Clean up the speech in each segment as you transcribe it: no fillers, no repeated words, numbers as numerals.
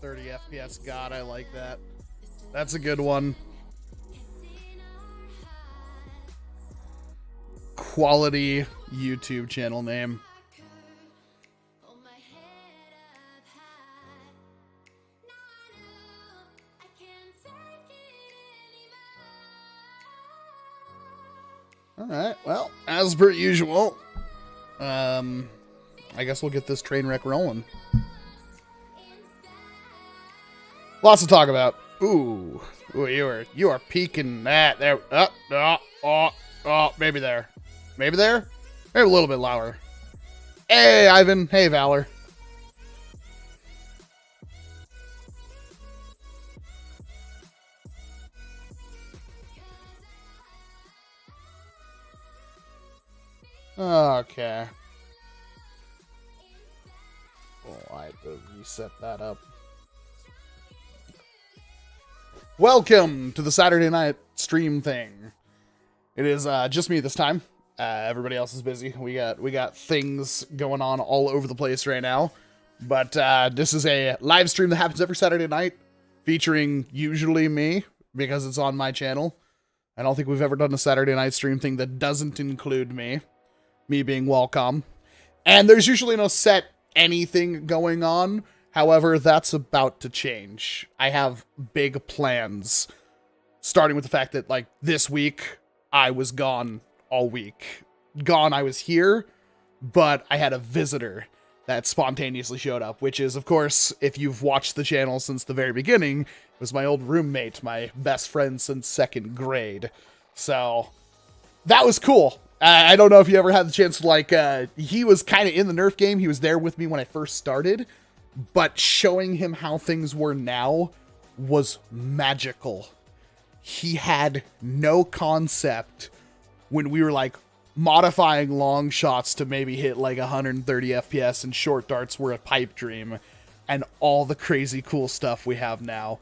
130 FPS. God, I like that. That's a good one. Quality YouTube channel name. All right. Well, as per usual, I guess we'll get this train wreck rolling. Lots to talk about. Ooh, you are peeking that there. Maybe there, maybe there, maybe a little bit louder. Hey, Ivan. Hey, Valor. Okay. Oh, I have to reset that up. Welcome to the Saturday Night Stream Thang. It is just me this time. Everybody else is busy. We got things going on all over the place right now. But this is a live stream that happens every Saturday night, featuring usually me, because it's on my channel. I don't think we've ever done a Saturday Night Stream thing that doesn't include me being welcome. And there's usually no set anything going on. However, that's about to change. I have big plans, starting with the fact that, like, this week, I was gone all week. I was here, but I had a visitor that spontaneously showed up, which is, of course, if you've watched the channel since the very beginning, it was my old roommate, my best friend since 2nd grade. So, that was cool. I don't know if you ever had the chance to, like, he was kind of in the Nerf game. He was there with me when I first started. But showing him how things were now was magical. He had no concept when we were like modifying long shots to maybe hit like 130 FPS and short darts were a pipe dream, and all the crazy cool stuff we have now.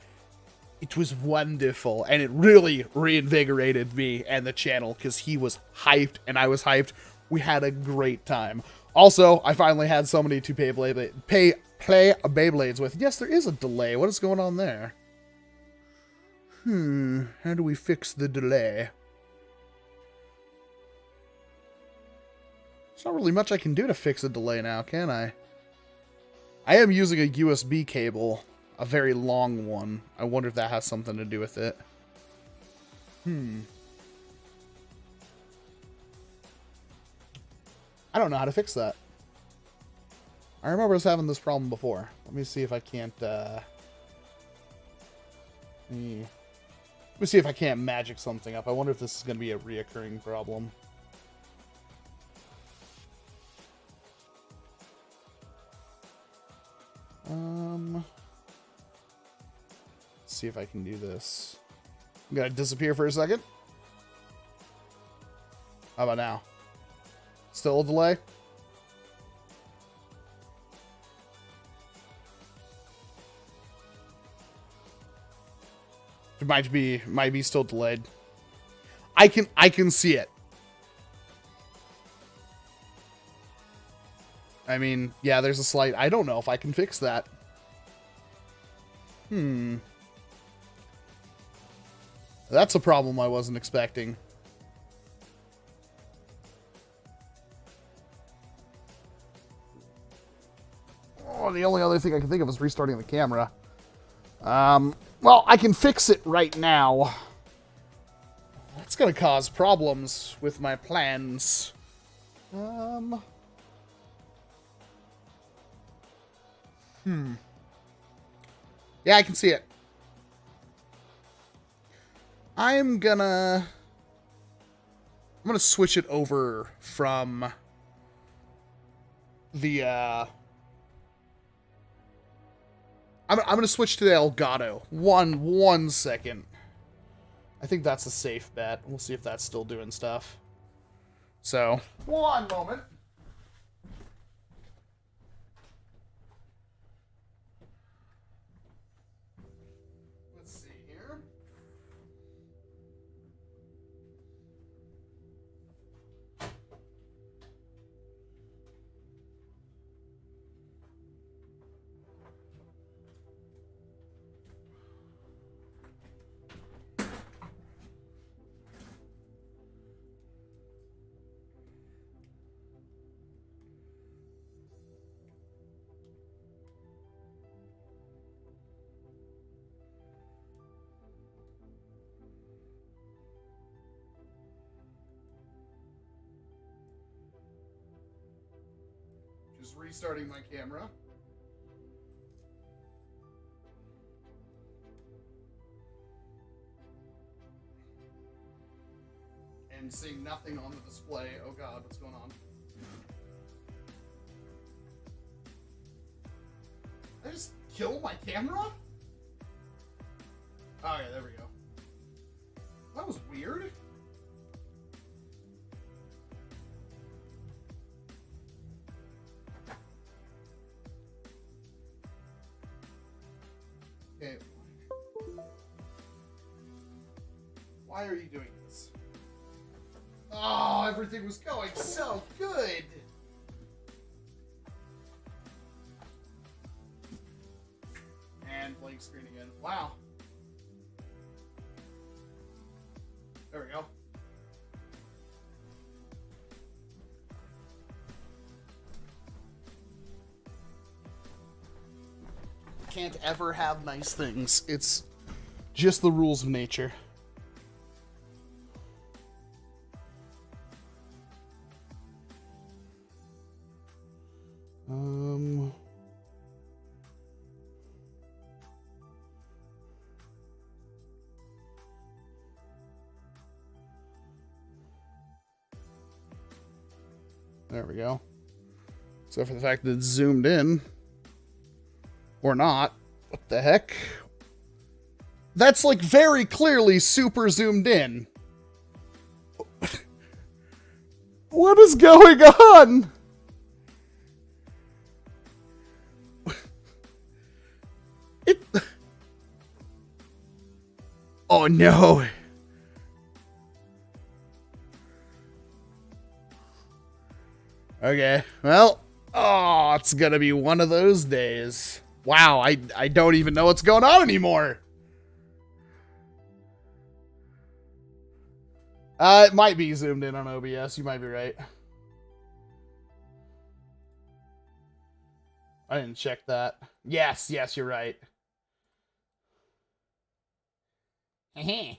It was wonderful, and it really reinvigorated me and the channel because he was hyped and I was hyped. We had a great time. Also, I finally had somebody to play Beyblades with. Yes, there is a delay. What is going on there? How do we fix the delay? There's not really much I can do to fix a delay now, can I? I am using a USB cable, a very long one. I wonder if that has something to do with it. I don't know how to fix that. I remember us having this problem before. Let me see if I can't, let me see if I can't magic something up. I wonder if this is going to be a reoccurring problem. Let's see if I can do this. I'm going to disappear for a second. How about now? Still a delay? It might be still delayed. I can see it. I mean, yeah, there's a slight. I don't know if I can fix that. That's a problem I wasn't expecting. Oh, the only other thing I can think of is restarting the camera. Well, I can fix it right now. That's gonna cause problems with my plans. Yeah, I can see it. I'm gonna switch it over from the, I'm gonna switch to the Elgato. One second. I think that's a safe bet. We'll see if that's still doing stuff. So, one moment. Let's see here. Just restarting my camera. And seeing nothing on the display. Oh god, what's going on? Did I just kill my camera? Oh yeah, there we go. That was weird. Okay. Why are you doing this? Oh, everything was going so good. And blank screen again. Wow. There we go. Can't ever have nice things. It's just the rules of nature. There we go. So for the fact that it's zoomed in, or not, what the heck? That's like very clearly super zoomed in. What is going on? Oh no. Okay, well, oh, it's gonna be one of those days. Wow, I don't even know what's going on anymore. It might be zoomed in on OBS, you might be right. I didn't check that. Yes, you're right. There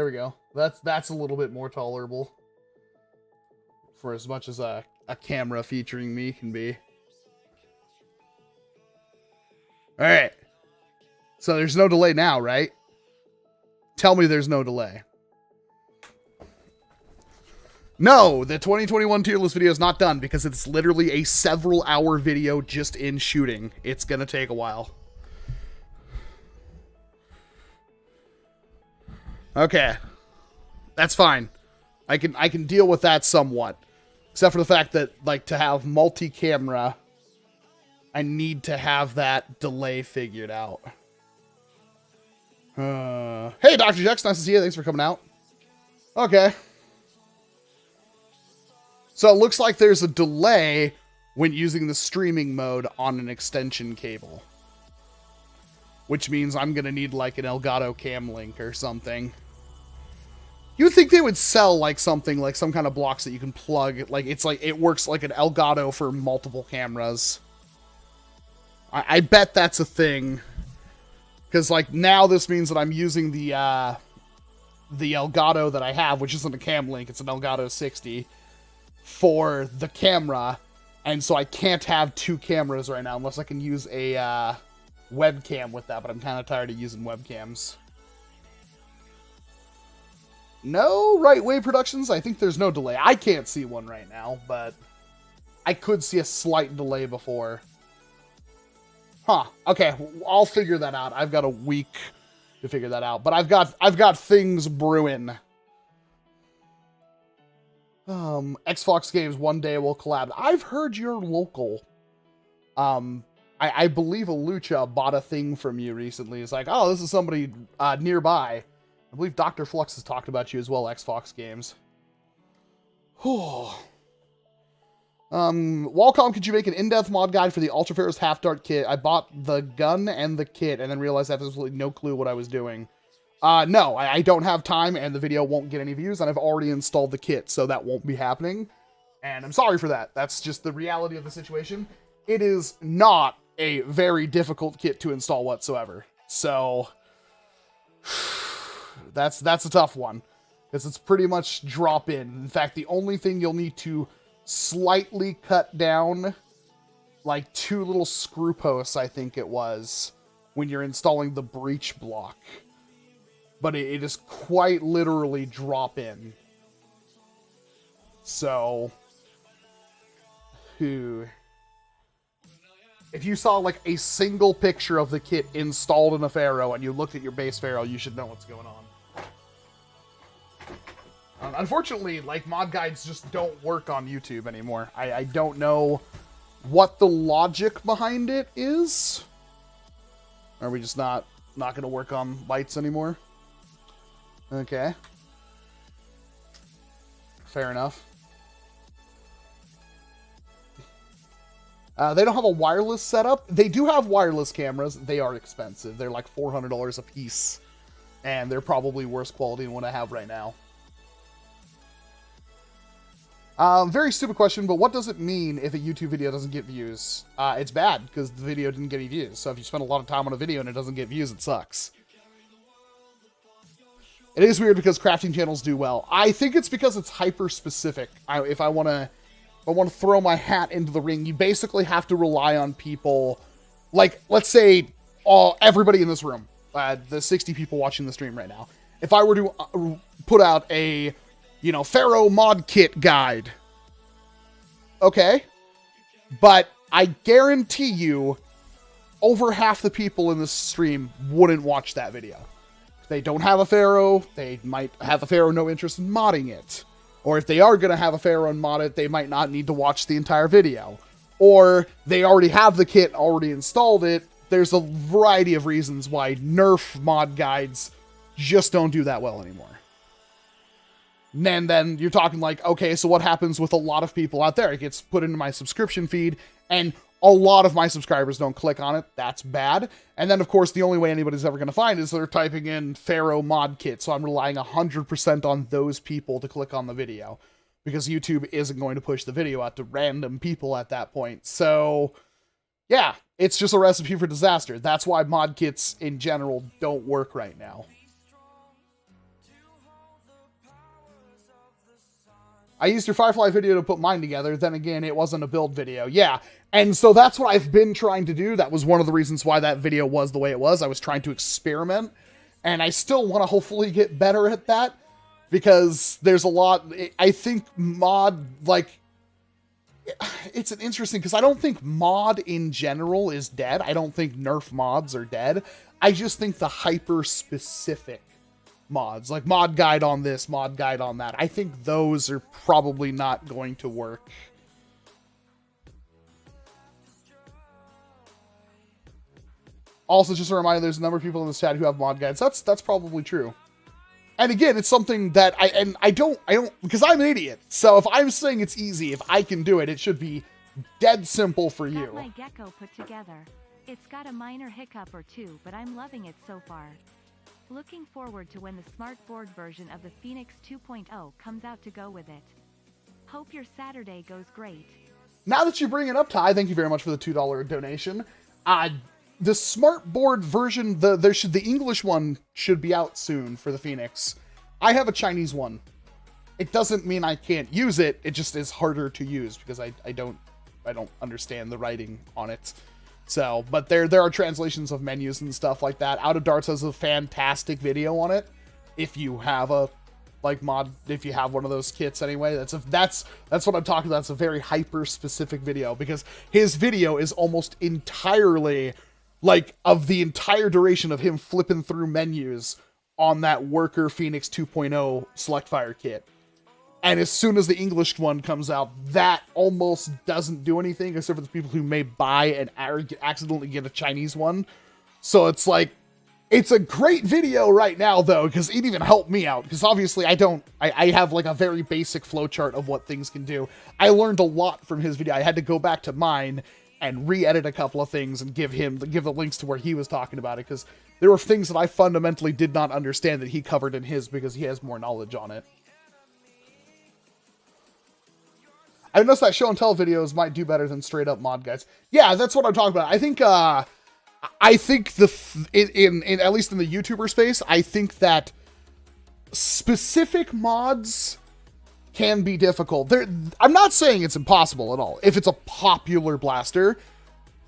we go. That's a little bit more tolerable. For as much as a camera featuring me can be. Alright. So there's no delay now, right? Tell me there's no delay. No, the 2021 tier list video is not done because it's literally a several hour video just in shooting. It's gonna take a while. Okay. That's fine. I can deal with that somewhat. Except for the fact that, like, to have multi-camera, I need to have that delay figured out. Hey, Dr. Jex, nice to see you. Thanks for coming out. Okay. So it looks like there's a delay when using the streaming mode on an extension cable. Which means I'm going to need, like, an Elgato Cam Link or something. You would think they would sell like something like some kind of blocks that you can plug. Like it's like it works like an Elgato for multiple cameras. I bet that's a thing. Because like now this means that I'm using the Elgato that I have, which isn't a Cam Link, it's an Elgato 60 for the camera, and so I can't have two cameras right now unless I can use a webcam with that. But I'm kind of tired of using webcams. No, Right Way Productions. I think there's no delay. I can't see one right now, but I could see a slight delay before. Huh. Okay, I'll figure that out. I've got a week to figure that out, but I've got things brewing. Xbox Games one day will collab. I've heard you're local. I believe a Lucha bought a thing from you recently. It's like, oh, this is somebody nearby. I believe Dr. Flux has talked about you as well, Xbox Games. Wallcom, could you make an in-depth mod guide for the Ultra Ferris Half Dart kit? I bought the gun and the kit and then realized I have absolutely no clue what I was doing. No, I don't have time and the video won't get any views and I've already installed the kit, so that won't be happening. And I'm sorry for that. That's just the reality of the situation. It is not a very difficult kit to install whatsoever. So that's a tough one, because it's pretty much drop in. In fact, the only thing you'll need to slightly cut down, like 2 little screw posts, I think it was, when you're installing the breech block. But it is quite literally drop in. So, if you saw like a single picture of the kit installed in a Pharaoh and you looked at your base Pharaoh, you should know what's going on. Unfortunately, like, mod guides just don't work on YouTube anymore. I don't know what the logic behind it is. Are we just not going to work on lights anymore? Okay. Fair enough. They don't have a wireless setup. They do have wireless cameras. They are expensive. They're like $400 a piece. And they're probably worse quality than what I have right now. Very stupid question, but what does it mean if a YouTube video doesn't get views? It's bad, because the video didn't get any views. So if you spend a lot of time on a video and it doesn't get views, it sucks. It is weird because crafting channels do well. I think it's because it's hyper-specific. If I want to throw my hat into the ring, you basically have to rely on people, like, let's say, everybody in this room, the 60 people watching the stream right now. If I were to put out a, Pharaoh mod kit guide, okay, but I guarantee you over half the people in this stream wouldn't watch that video. If they don't have a Pharaoh, they might have a Pharaoh, no interest in modding it. Or if they are going to have a Pharaoh and mod it, they might not need to watch the entire video. Or they already have the kit, already installed it. There's a variety of reasons why NERF mod guides just don't do that well anymore. And then you're talking like, okay, so what happens with a lot of people out there? It gets put into my subscription feed, and a lot of my subscribers don't click on it. That's bad. And then, of course, the only way anybody's ever going to find is they're typing in Pharaoh mod kit. So I'm relying 100% on those people to click on the video, because YouTube isn't going to push the video out to random people at that point. So, yeah, it's just a recipe for disaster. That's why mod kits in general don't work right now. I used your Firefly video to put mine together. Then again, it wasn't a build video. Yeah. And so that's what I've been trying to do. That was one of the reasons why that video was the way it was. I was trying to experiment, and I still want to hopefully get better at that, because there's a lot. I think mod, like, it's an interesting, because I don't think mod in general is dead. I don't think NERF mods are dead. I just think the hyper specific mods, like mod guide on this, mod guide on that, I think those are probably not going to work. Also, just a reminder, there's a number of people in this chat who have mod guides. That's probably true. And again, it's something that I don't, because I'm an idiot. So if I'm saying it's easy, if I can do it, it should be dead simple for you. Got my gecko put together. It's got a minor hiccup or two, but I'm loving it so far. Looking forward to when the smart board version of the Phoenix 2.0 comes out to go with it. Hope your Saturday goes great. Now that you bring it up, Ty, thank you very much for the $2 donation. The smart board version, the English one should be out soon for the Phoenix. I have a Chinese one. It doesn't mean I can't use it. It just is harder to use because I don't understand the writing on it. So, but there are translations of menus and stuff like that. Out of Darts has a fantastic video on it. If you have a if you have one of those kits anyway, that's what I'm talking about. It's a very hyper specific video, because his video is almost entirely like of the entire duration of him flipping through menus on that Worker Phoenix 2.0 select fire kit. And as soon as the English one comes out, that almost doesn't do anything, except for the people who may buy and accidentally get a Chinese one. So it's like, it's a great video right now, though, because it even helped me out. Because obviously I have like a very basic flowchart of what things can do. I learned a lot from his video. I had to go back to mine and re-edit a couple of things and give the links to where he was talking about it, because there were things that I fundamentally did not understand that he covered in his, because he has more knowledge on it. I noticed that show and tell videos might do better than straight up mod guides. Yeah, that's what I'm talking about. I think in at least in the YouTuber space, I think that specific mods can be difficult. I'm not saying it's impossible at all. If it's a popular blaster,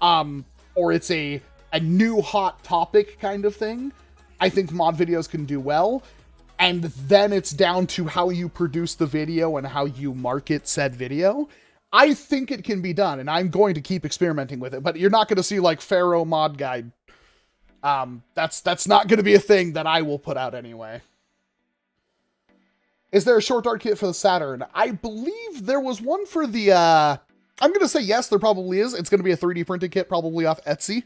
or it's a new hot topic kind of thing, I think mod videos can do well. And then it's down to how you produce the video and how you market said video. I think it can be done, and I'm going to keep experimenting with it, but you're not going to see like Pharaoh mod guide. That's not going to be a thing that I will put out anyway. Is there a short dart kit for the Saturn? I believe there was one for the, I'm going to say yes, there probably is. It's going to be a 3D printed kit, probably off Etsy.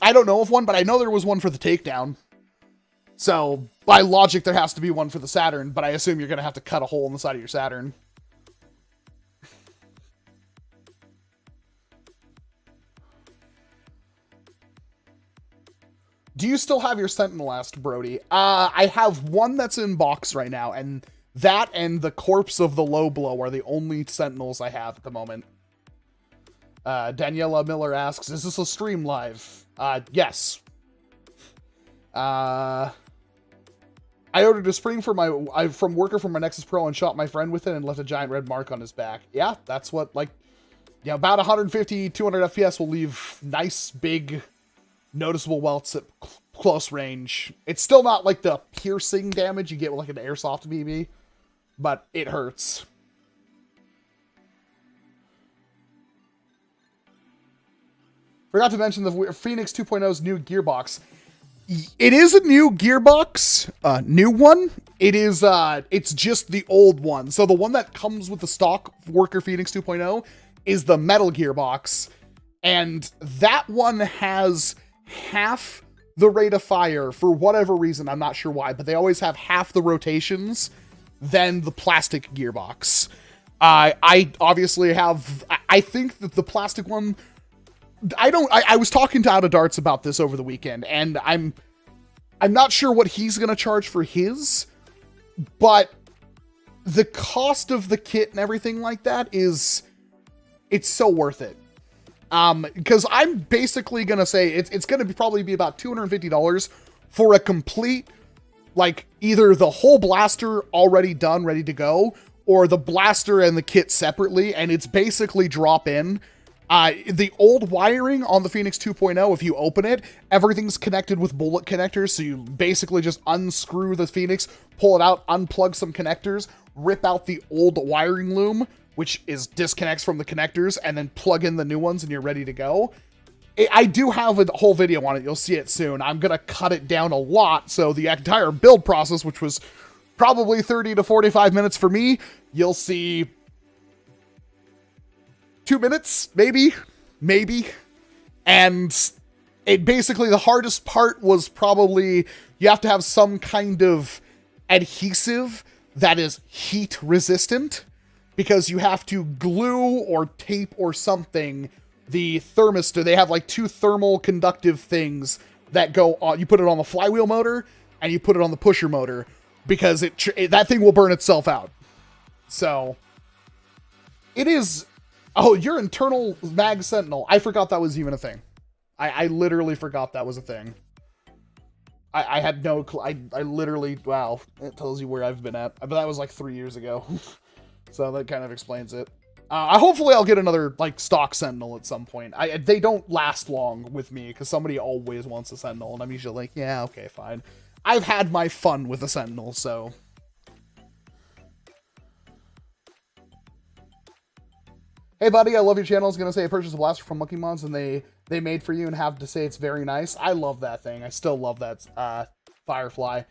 I don't know of one, but I know there was one for the takedown. So, by logic, there has to be one for the Saturn, but I assume you're going to have to cut a hole in the side of your Saturn. Do you still have your Sentinel, asked Brody? I have one that's in box right now, and that and the corpse of the low blow are the only Sentinels I have at the moment. Daniela Miller asks, is this a stream live? Yes. I ordered a spring for from Worker for my Nexus Pro and shot my friend with it and left a giant red mark on his back. Yeah, that's what, like, yeah, about 150, 200 FPS will leave nice, big, noticeable welts at close range. It's still not like the piercing damage you get with like an airsoft BB, but it hurts. Forgot to mention the Phoenix 2.0's new gearbox. It is a new gearbox, new one. It is, it's just the old one. So the one that comes with the stock Worker Phoenix 2.0 is the metal gearbox. And that one has half the rate of fire for whatever reason. I'm not sure why, but they always have half the rotations than the plastic gearbox. I obviously have, I think that the plastic one, I was talking to Out of Darts about this over the weekend, and I'm not sure what he's going to charge for his, but the cost of the kit and everything like that it's so worth it. Because I'm basically going to say it's going to probably be about $250 for a complete, like, either the whole blaster already done, ready to go, or the blaster and the kit separately, and it's basically drop in. The old wiring on the Phoenix 2.0, if you open it, everything's connected with bullet connectors, so you basically just unscrew the Phoenix, pull it out, unplug some connectors, rip out the old wiring loom, which is disconnects from the connectors, and then plug in the new ones and you're ready to go. I do have a whole video on it, you'll see it soon. I'm gonna cut it down a lot, so the entire build process, which was probably 30 to 45 minutes for me, you'll see 2 minutes, maybe. And it basically, the hardest part was probably you have to have some kind of adhesive that is heat resistant, because you have to glue or tape or something the thermistor. They have like two thermal conductive things that go on. You put it on the flywheel motor and you put it on the pusher motor, because that thing will burn itself out. So it is. Oh, your internal mag sentinel. I forgot that was even a thing. I literally forgot that was a thing. I had no clue. I literally, wow, it tells you where I've been at. But that was like 3 years ago. So that kind of explains it. Hopefully I'll get another like stock sentinel at some point. They don't last long with me because somebody always wants a sentinel. And I'm usually like, yeah, okay, fine. I've had my fun with a sentinel, so... Hey buddy, I love your channel. I was gonna say I purchased a blaster from Monkey Mods and they made for you and have to say it's very nice. I love that thing. I still love that Firefly.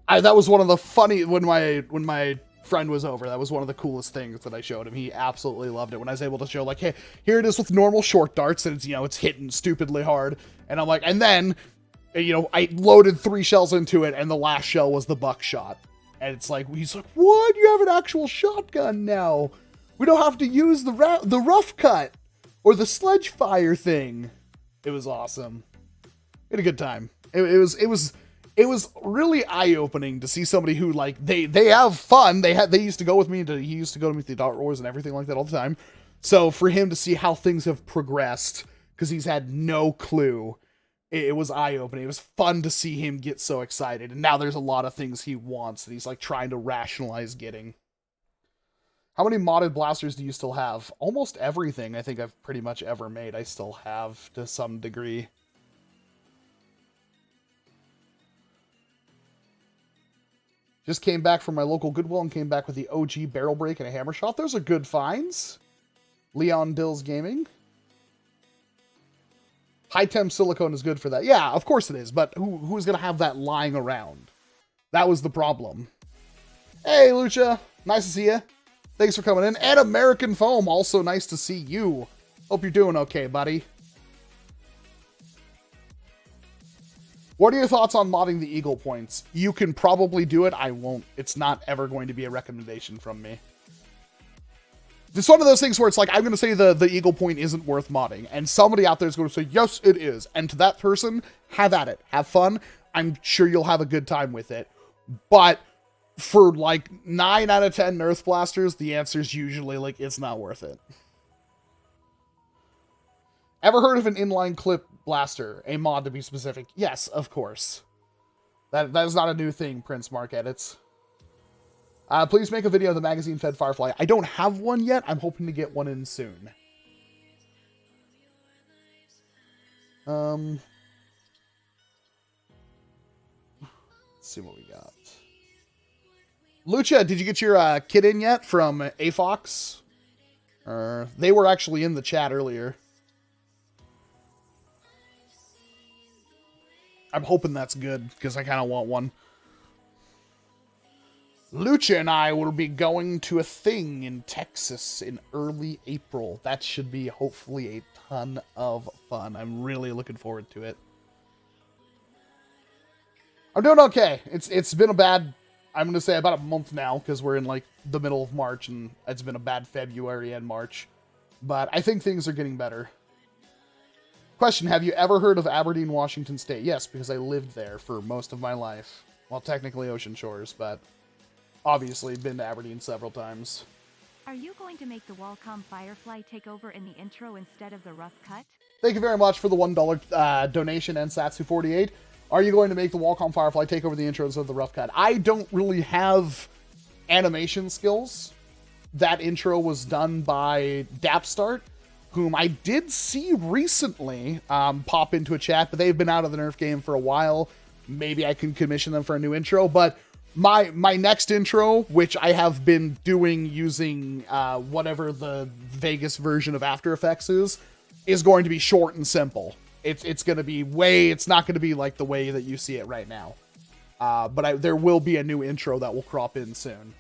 That was one of the funny when my friend was over. That was one of the coolest things that I showed him. He absolutely loved it when I was able to show like, hey, here it is with normal short darts and it's, you know, it's hitting stupidly hard. And I'm like, and then, you know, I loaded 3 shells into it and the last shell was the buckshot. And it's like, he's like, what? You have an actual shotgun now. We don't have to use the rough cut or the sledge fire thing. It was awesome. We had a good time. It was really eye-opening to see somebody who like they have fun. They used to go with me he used to go to me to the Dart Wars and everything like that all the time. So for him to see how things have progressed, because he's had no clue, it was eye-opening. It was fun to see him get so excited. And now there's a lot of things he wants that he's like trying to rationalize getting. How many modded blasters do you still have? Almost everything I think I've pretty much ever made, I still have to some degree. Just came back from my local Goodwill and came back with the OG barrel break and a hammer shot. Those are good finds. Leon Dills Gaming. High temp silicone is good for that. Yeah, of course it is, but who's going to have that lying around? That was the problem. Hey, Lucha. Nice to see you. Thanks for coming in. And American Foam, also nice to see you. Hope you're doing okay, buddy. What are your thoughts on modding the eagle points? You can probably do it. I won't. It's not ever going to be a recommendation from me. It's one of those things where it's like, I'm going to say the eagle point isn't worth modding. And somebody out there is going to say, yes, it is. And to that person, have at it. Have fun. I'm sure you'll have a good time with it. But for like 9 out of 10 Nerf blasters, the answer is usually like, it's not worth it. Ever heard of an inline clip blaster? A mod to be specific. Yes, of course. That is not a new thing, Prince Mark Edits. Please make a video of the magazine-fed Firefly. I don't have one yet. I'm hoping to get one in soon. Let's see what we got. Lucha, did you get your kit in yet from AFOX? They were actually in the chat earlier. I'm hoping that's good, because I kind of want one. Lucha and I will be going to a thing in Texas in early April. That should be hopefully a ton of fun. I'm really looking forward to it. I'm doing okay. It's been a bad, I'm going to say about a month now, because we're in like the middle of March, and it's been a bad February and March. But I think things are getting better. Question, have you ever heard of Aberdeen, Washington State? Yes, because I lived there for most of my life. Well, technically Ocean Shores, but obviously been to Aberdeen several times. Are you going to make the Wacom Firefly take over in the intro instead of the rough cut? Thank you very much for the $1 donation, and Satsu48. Are you going to make the Wacom Firefly take over the intro instead of the rough cut? I don't really have animation skills. That intro was done by Dapstart, whom I did see recently pop into a chat, but they've been out of the Nerf game for a while. Maybe I can commission them for a new intro, but my next intro, which I have been doing using whatever the Vegas version of After Effects is going to be short and simple. It's going to be it's not going to be like the way that you see it right now. But there will be a new intro that will crop in soon.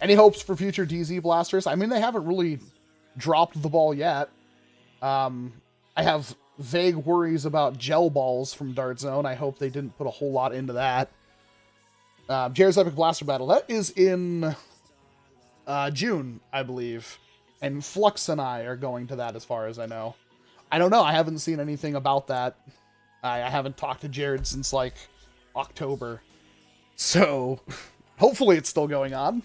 Any hopes for future DZ blasters? I mean, they haven't really dropped the ball yet. I have vague worries about gel balls from Dart Zone. I hope they didn't put a whole lot into that. Jared's Epic Blaster Battle. That is in June, I believe. And Flux and I are going to that as far as I know. I don't know. I haven't seen anything about that. I haven't talked to Jared since like October. So hopefully it's still going on.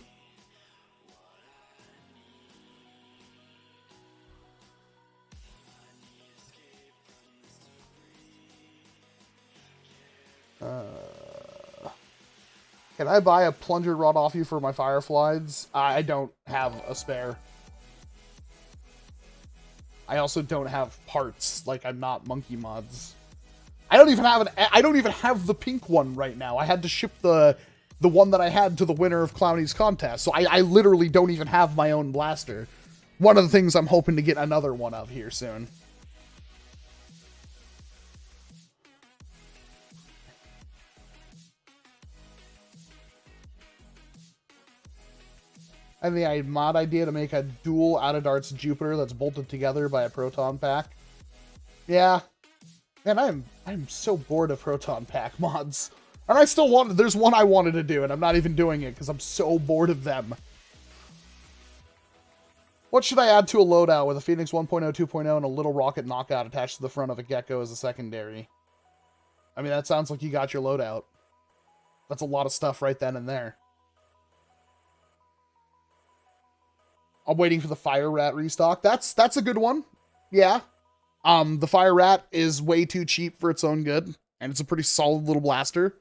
Can I buy a plunger rod off you for my Fireflies? I don't have a spare. I also don't have parts. Like, I'm not Monkey Mods. I don't even have the pink one right now. I had to ship the one that I had to the winner of Clowny's contest. So I literally don't even have my own blaster. One of the things I'm hoping to get another one of here soon. I have the mod idea to make a dual out-of-darts Jupiter that's bolted together by a proton pack. Yeah. Man, I'm so bored of proton pack mods. And I still want, there's one I wanted to do, and I'm not even doing it because I'm so bored of them. What should I add to a loadout with a Phoenix 1.0, 2.0, and a little rocket knockout attached to the front of a Gecko as a secondary? I mean, that sounds like you got your loadout. That's a lot of stuff right then and there. I'm waiting for the Fire Rat restock. That's a good one. Yeah. The Fire Rat is way too cheap for its own good, and it's a pretty solid little blaster.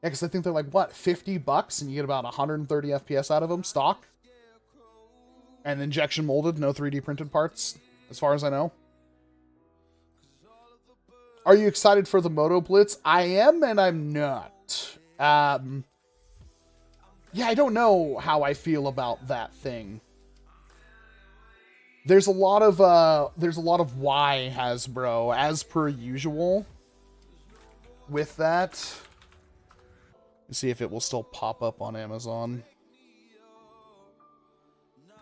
Yeah, because I think they're like, what, $50, and you get about 130 FPS out of them, stock. And injection molded, no 3D printed parts, as far as I know. Are you excited for the Moto Blitz? I am, and I'm not. Yeah, I don't know how I feel about that thing. There's a lot of why Hasbro, as per usual, with that. Let's see if it will still pop up on Amazon.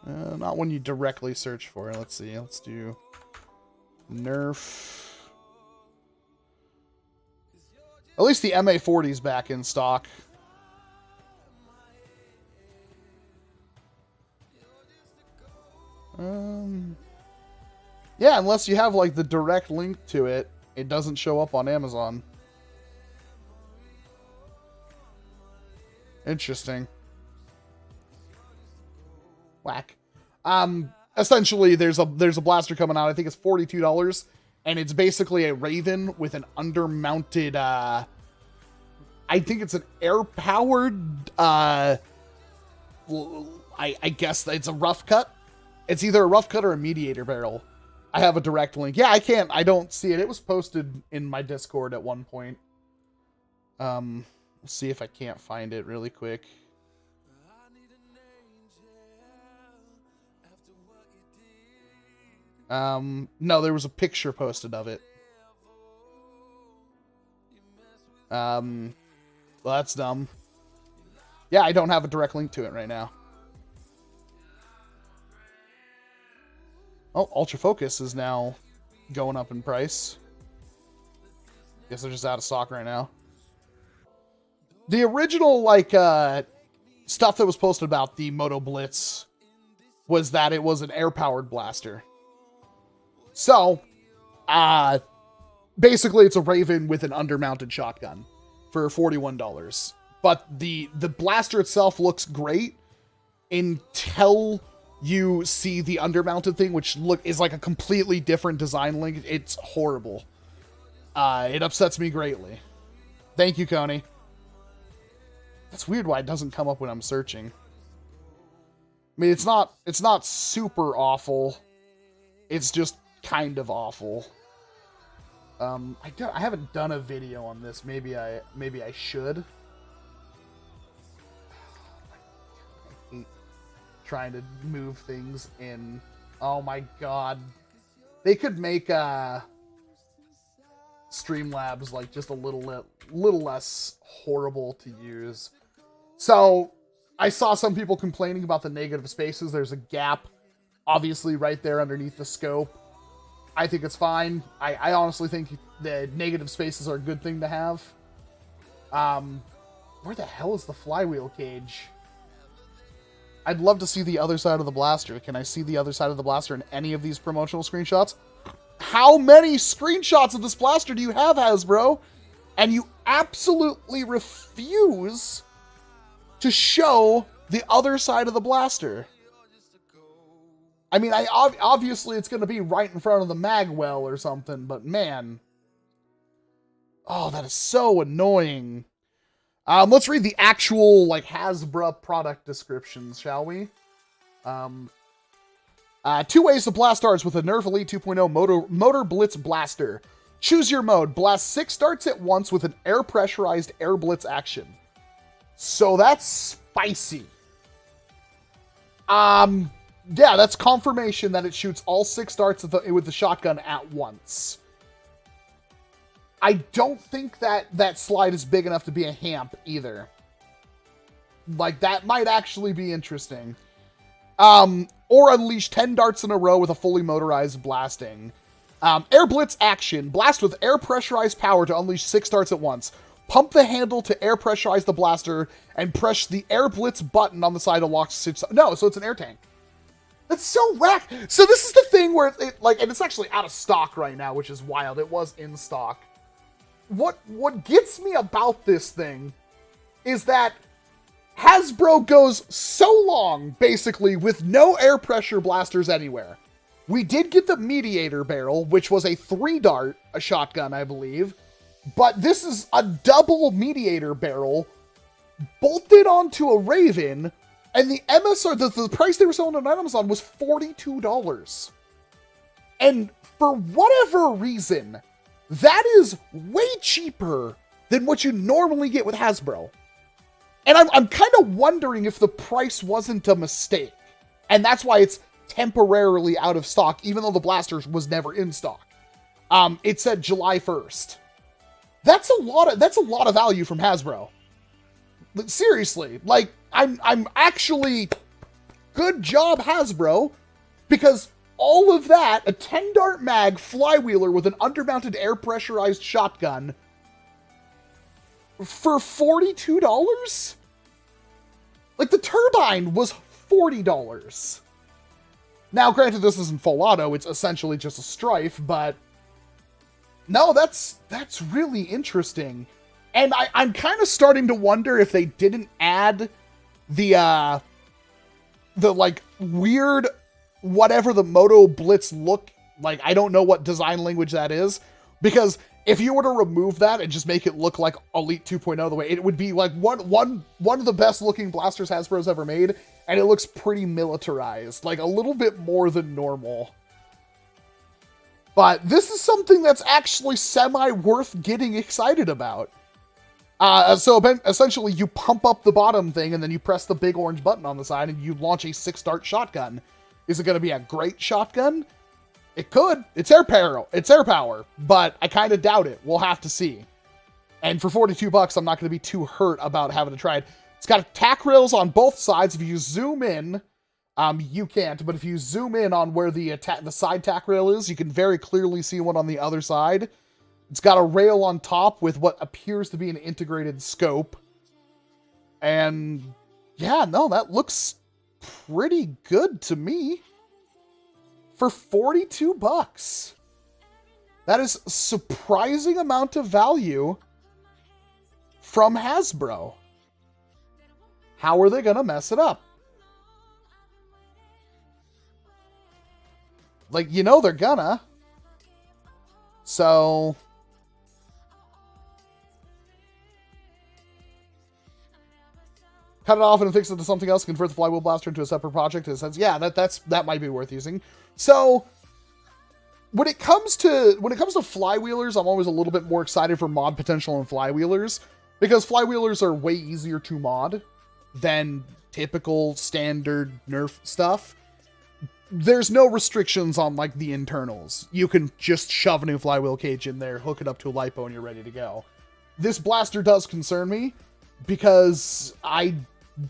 Not when you directly search for it. Let's see. Let's do Nerf. At least the MA40 is back in stock. Yeah, unless you have like the direct link to it, it doesn't show up on Amazon. Interesting. Whack. Essentially, there's a blaster coming out. I think it's $42, and it's basically a Raven with an undermounted. I think it's an air-powered. I guess it's a rough cut. It's either a rough cut or a mediator barrel. I have a direct link. Yeah, I don't see it. It was posted in my Discord at one point. Let's see if I can't find it really quick. No, there was a picture posted of it. Well, that's dumb. Yeah, I don't have a direct link to it right now. Oh, Ultra Focus is now going up in price. Guess they're just out of stock right now. The original, like, stuff that was posted about the Moto Blitz was that it was an air-powered blaster. So, basically it's a Raven with an undermounted shotgun for $41. But the blaster itself looks great until you see the undermounted thing, which is like a completely different design link. It's horrible. It upsets me greatly. Thank you, Coney. That's weird why it doesn't come up when I'm searching. I mean, it's not super awful. It's just kind of awful. I haven't done a video on this. Maybe I should. I hate trying to move things in. Oh my god. They could make Streamlabs like just a little less horrible to use. So, I saw some people complaining about the negative spaces. There's a gap, obviously, right there underneath the scope. I think it's fine. I honestly think the negative spaces are a good thing to have. Where the hell is the flywheel cage? I'd love to see the other side of the blaster. Can I see the other side of the blaster in any of these promotional screenshots? How many screenshots of this blaster do you have, Hasbro? And you absolutely refuse to show the other side of the blaster. I mean, obviously it's going to be right in front of the mag well or something, but man. Oh, that is so annoying. Let's read the actual, like, Hasbro product descriptions, shall we? 2 ways to blast darts with a NERF Elite 2.0 Motor Blitz Blaster. Choose your mode. Blast 6 darts at once with an air-pressurized air blitz action. So that's spicy. Yeah, that's confirmation that it shoots all 6 darts with the shotgun at once. I don't think that slide is big enough to be a hamp either. Like, that might actually be interesting. Or unleash 10 darts in a row with a fully motorized blasting. Air blitz action. Blast with air pressurized power to unleash 6 darts at once. Pump the handle to air pressurize the blaster and press the air blitz button on the side to lock 6. No, so it's an air tank. That's so whack. So this is the thing where and it's actually out of stock right now, which is wild. It was in stock. What gets me about this thing is that Hasbro goes so long, basically, with no air pressure blasters anywhere. We did get the Mediator barrel, which was a 3-dart, a shotgun, I believe. But this is a double Mediator barrel bolted onto a Raven, and the MSR, the price they were selling on Amazon was $42. And for whatever reason, that is way cheaper than what you normally get with Hasbro. And I'm kind of wondering if the price wasn't a mistake. And that's why it's temporarily out of stock, even though the blaster was never in stock. It said July 1st. That's a lot of value from Hasbro. Seriously, like, I'm actually, good job, Hasbro, because all of that, a 10-dart mag flywheeler with an undermounted air pressurized shotgun, for $42? Like, the turbine was $40. Now, granted, this isn't full auto, it's essentially just a strife, but no, that's really interesting. And I'm kind of starting to wonder if they didn't add the like, weird, whatever the Moto Blitz look, like, I don't know what design language that is, because if you were to remove that and just make it look like Elite 2.0 the way, it would be like one of the best looking blasters Hasbro's ever made, and it looks pretty militarized, like a little bit more than normal. But this is something that's actually semi-worth getting excited about. So essentially you pump up the bottom thing and then you press the big orange button on the side and you launch a 6-dart shotgun. Is it going to be a great shotgun? It could. It's air power, but I kind of doubt it. We'll have to see. And for $42, I'm not going to be too hurt about having to try it. It's got tack rails on both sides. If you zoom in, you can't, but if you zoom in on where the side tack rail is, you can very clearly see one on the other side. It's got a rail on top with what appears to be an integrated scope. And yeah, no, that looks pretty good to me. For $42. That is a surprising amount of value from Hasbro. How are they going to mess it up? Like, you know they're gonna. So cut it off and fix it to something else, convert the flywheel blaster into a separate project. In a sense, yeah, that might be worth using. So when it comes to flywheelers, I'm always a little bit more excited for mod potential in flywheelers, because flywheelers are way easier to mod than typical standard Nerf stuff. There's no restrictions on, like, the internals. You can just shove a new flywheel cage in there, hook it up to a lipo, and you're ready to go. This blaster does concern me, because I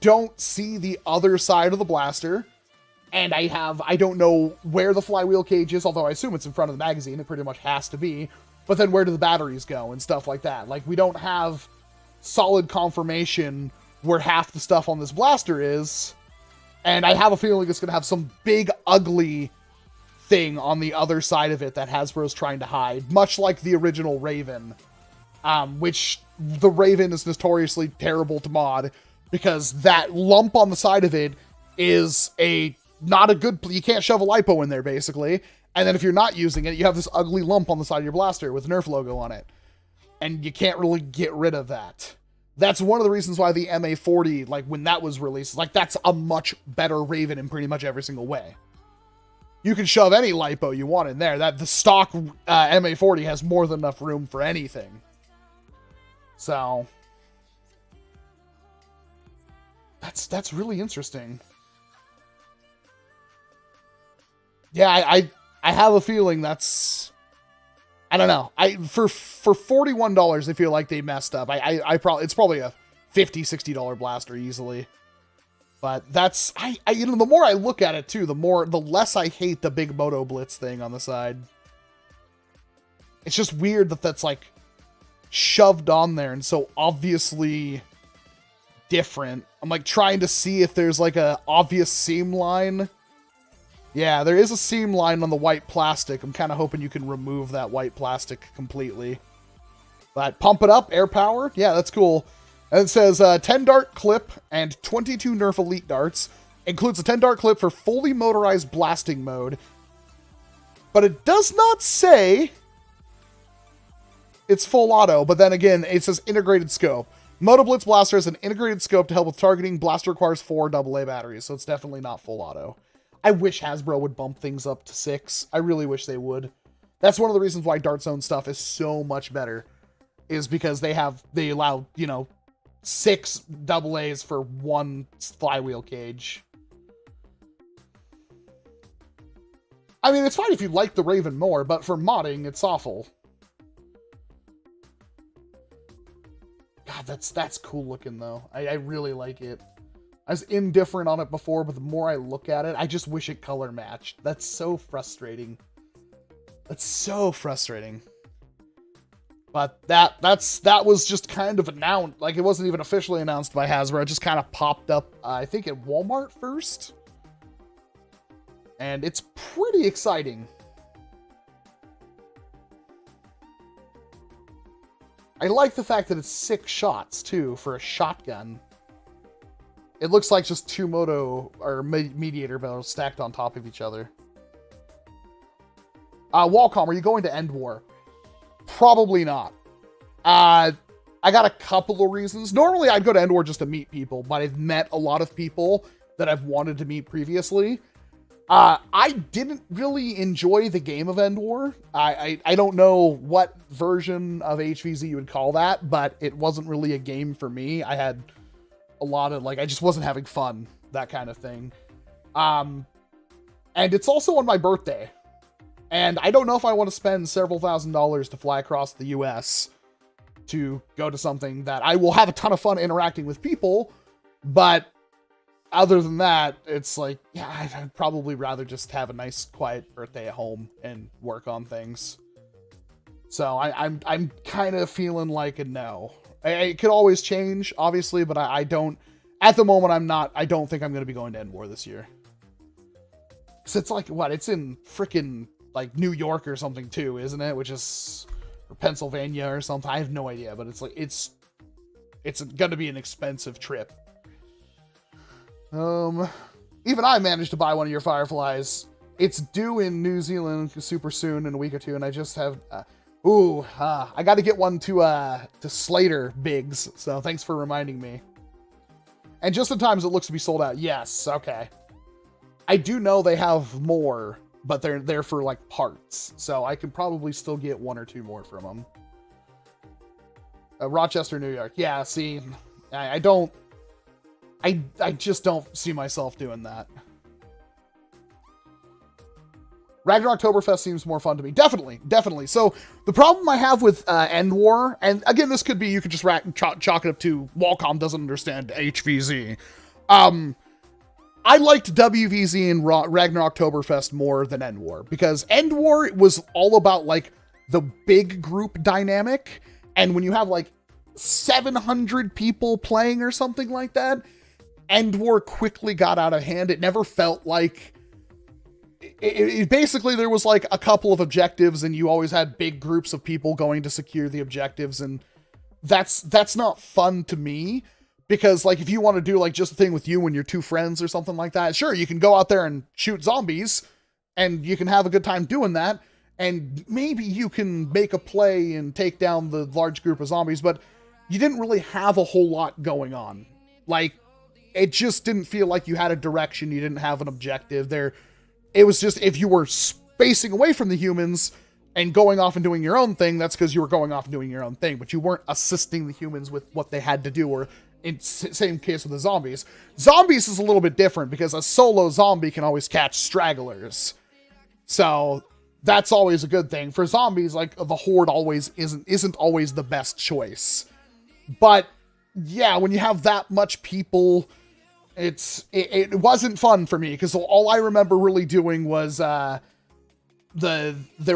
don't see the other side of the blaster, and I don't know where the flywheel cage is, although I assume it's in front of the magazine. It pretty much has to be. But then where do the batteries go and stuff like that? Like, we don't have solid confirmation where half the stuff on this blaster is, and I have a feeling it's going to have some big, ugly thing on the other side of it that Hasbro's trying to hide, much like the original Raven, which the Raven is notoriously terrible to mod, because that lump on the side of it is not a good, you can't shove a lipo in there, basically, and then if you're not using it, you have this ugly lump on the side of your blaster with Nerf logo on it, and you can't really get rid of that. That's one of the reasons why the MA40, like, when that was released, like, that's a much better Raven in pretty much every single way. You can shove any lipo you want in there. The stock MA40 has more than enough room for anything. So that's really interesting. Yeah, I have a feeling that's, I don't know. For $41, I feel like they messed up. It's probably a $50, $60 blaster easily. But that's, you know, the more I look at it too, the less I hate the big Moto Blitz thing on the side. It's just weird that that's like shoved on there and so obviously different. I'm like trying to see if there's like a obvious seam line. Yeah, there is a seam line on the white plastic. I'm kind of hoping you can remove that white plastic completely. But pump it up, air power. Yeah, that's cool. And it says 10 dart clip and 22 Nerf Elite darts. Includes a 10 dart clip for fully motorized blasting mode. But it does not say it's full auto. But then again, it says integrated scope. Moto Blitz Blaster has an integrated scope to help with targeting. Blaster requires 4 AA batteries, so it's definitely not full auto. I wish Hasbro would bump things up to 6. I really wish they would. That's one of the reasons why Dart Zone stuff is so much better. Is because they allow, you know, 6 AAs for 1 flywheel cage. I mean, it's fine if you like the Raven more, but for modding, it's awful. God, that's cool looking, though. I really like it. I was indifferent on it before, but the more I look at it, I just wish it color matched. That's so frustrating. That's so frustrating. But that was just kind of announced. Like, it wasn't even officially announced by Hasbro. It just kind of popped up, I think, at Walmart first. And it's pretty exciting. I like the fact that it's 6 shots, too, for a shotgun. It looks like just 2 Moto, or Mediator barrels stacked on top of each other. Walcom, are you going to End War? Probably not. I got a couple of reasons. Normally, I'd go to End War just to meet people, but I've met a lot of people that I've wanted to meet previously. I didn't really enjoy the game of End War. I don't know what version of HVZ you would call that, but it wasn't really a game for me. I had a lot of, like, I just wasn't having fun, that kind of thing. And it's also on my birthday. And I don't know if I want to spend several $1,000s to fly across the US to go to something that I will have a ton of fun interacting with people, but other than that, it's like, yeah, I'd probably rather just have a nice, quiet birthday at home and work on things. So I'm kind of feeling like a no. It could always change, obviously, but I don't, at the moment, I don't think I'm going to be going to End War this year. So it's like, what, it's in frickin' like New York or something too, isn't it? Which is, or Pennsylvania or something. I have no idea, but it's like, it's going to be an expensive trip. Even I managed to buy one of your Fireflies. It's due in New Zealand super soon, in a week or two, and I just have, I got to get one to Slater Biggs, so thanks for reminding me. And just in times it looks to be sold out. Yes, okay. I do know they have more, but they're there for, like, parts, so I could probably still get 1 or 2 more from them. Rochester, New York. Yeah, see, I just don't see myself doing that. Ragnar Oktoberfest seems more fun to me. Definitely. So the problem I have with End War, and again, this could be, you could just chalk it up to Walcom doesn't understand HVZ. I liked WVZ and Ragnar Oktoberfest more than End War, because End War was all about, like, the big group dynamic, and when you have, like, 700 people playing or something like that, End War quickly got out of hand. It never felt like... It basically, there was, like, a couple of objectives, and you always had big groups of people going to secure the objectives, and that's not fun to me. Because, like, if you want to do, like, just a thing with you and your 2 friends or something like that, sure, you can go out there and shoot zombies, and you can have a good time doing that, and maybe you can make a play and take down the large group of zombies, but you didn't really have a whole lot going on. Like, it just didn't feel like you had a direction, you didn't have an objective there. It was just, if you were spacing away from the humans and going off and doing your own thing, that's because you were going off and doing your own thing, but you weren't assisting the humans with what they had to do, or in same case with the zombies. Zombies is a little bit different because a solo zombie can always catch stragglers. So that's always a good thing. For zombies, like, the horde always isn't always the best choice. But yeah, when you have that much people, it wasn't fun for me, because all I remember really doing was there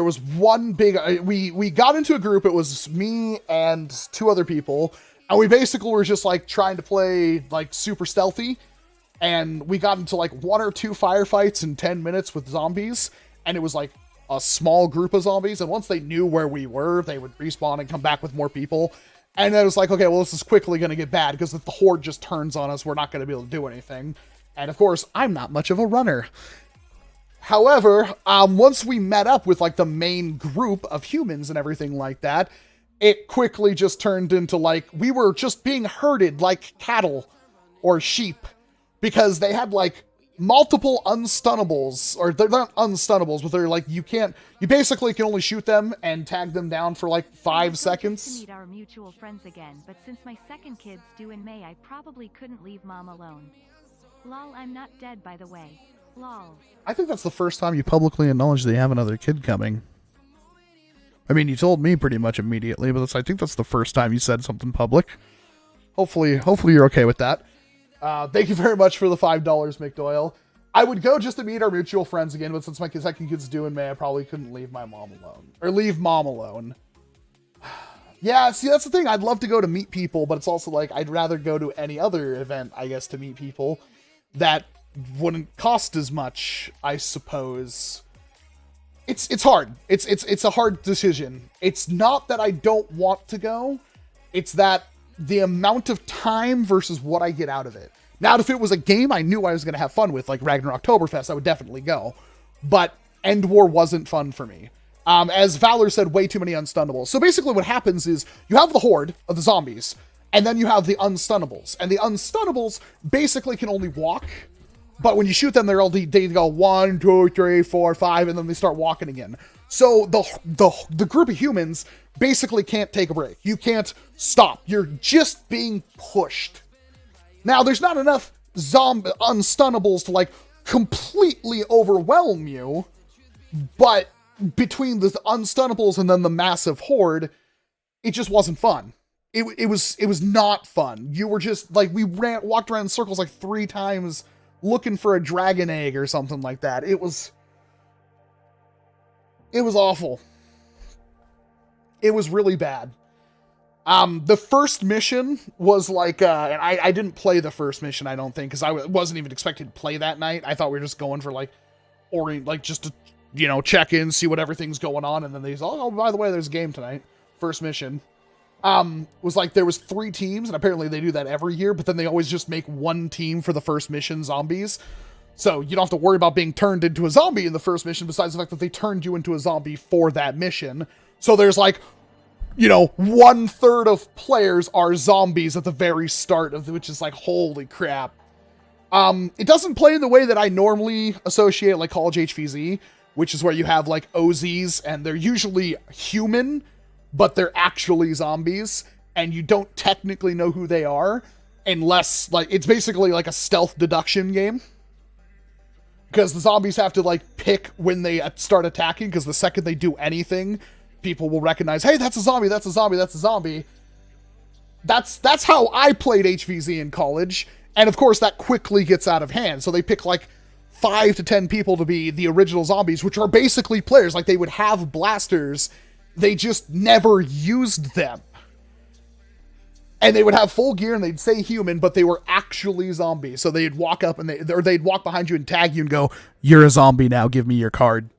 was one big, we got into a group. It was me and 2 other people. And we basically were just, like, trying to play, like, super stealthy. And we got into, like, 1 or 2 firefights in 10 minutes with zombies. And it was, like, a small group of zombies. And once they knew where we were, they would respawn and come back with more people. And then it was like, okay, well, this is quickly going to get bad because if the horde just turns on us, we're not going to be able to do anything. And of course, I'm not much of a runner. However, once we met up with like the main group of humans and everything like that, it quickly just turned into like, we were just being herded like cattle or sheep because they had like multiple unstunnables, or they're not unstunnables, but they're like, you basically can only shoot them and tag them down for like 5 seconds. To meet our mutual friends again, but since my second kid's due in May, I probably couldn't leave mom alone. Lol, I'm not dead by the way. Lol. I think that's the first time you publicly acknowledge that you have another kid coming. I mean, you told me pretty much immediately, but I think that's the first time you said something public. Hopefully you're okay with that. Thank you very much for the $5, McDoyle. I would go just to meet our mutual friends again, but since my second kid's due in May, I probably couldn't leave my mom alone. Or leave mom alone. Yeah, see, that's the thing. I'd love to go to meet people, but it's also like, I'd rather go to any other event, I guess, to meet people that wouldn't cost as much, I suppose. It's hard. It's a hard decision. It's not that I don't want to go. It's that the amount of time versus what I get out of it. Now, if it was a game I knew I was going to have fun with, like Ragnar Oktoberfest, I would definitely go. But End War wasn't fun for me. As Valor said, way too many unstunnables. So basically what happens is you have the horde of the zombies, and then you have the unstunnables. And the unstunnables basically can only walk, but when you shoot them, they go 1, 2, 3, 4, 5, and then they start walking again. So the group of humans basically can't take a break. You can't stop. You're just being pushed. Now, there's not enough unstunnables to like completely overwhelm you, but between the unstunnables and then the massive horde, it just wasn't fun. It was not fun. You were just like, we walked around in circles like 3 times looking for a dragon egg or something like that. It was awful. It was really bad. The first mission was like, and I didn't play the first mission, I don't think, because I wasn't even expected to play that night. I thought we were just going for like, or like just to, you know, check in, see what everything's going on, and then they said, oh, by the way, there's a game tonight. First mission. Was like, there was 3 teams, and apparently they do that every year, but then they always just make 1 team for the first mission, zombies. So you don't have to worry about being turned into a zombie in the first mission, besides the fact that they turned you into a zombie for that mission. So there's like, you know, 1/3 of players are zombies at the very start of which is like, holy crap. It doesn't play in the way that I normally associate like College HVZ, which is where you have like OZs and they're usually human, but they're actually zombies and you don't technically know who they are unless like, it's basically like a stealth deduction game. Because the zombies have to like pick when they start attacking, because the second they do anything, people will recognize, hey, that's a zombie, that's a zombie, that's a zombie. That's how I played HVZ in college. And of course that quickly gets out of hand. So they pick like 5 to 10 people to be the original zombies, which are basically players. Like they would have blasters. They just never used them. And they would have full gear and they'd say human, but they were actually zombies. So they'd walk up and they'd walk behind you and tag you and go, you're a zombie now, give me your card.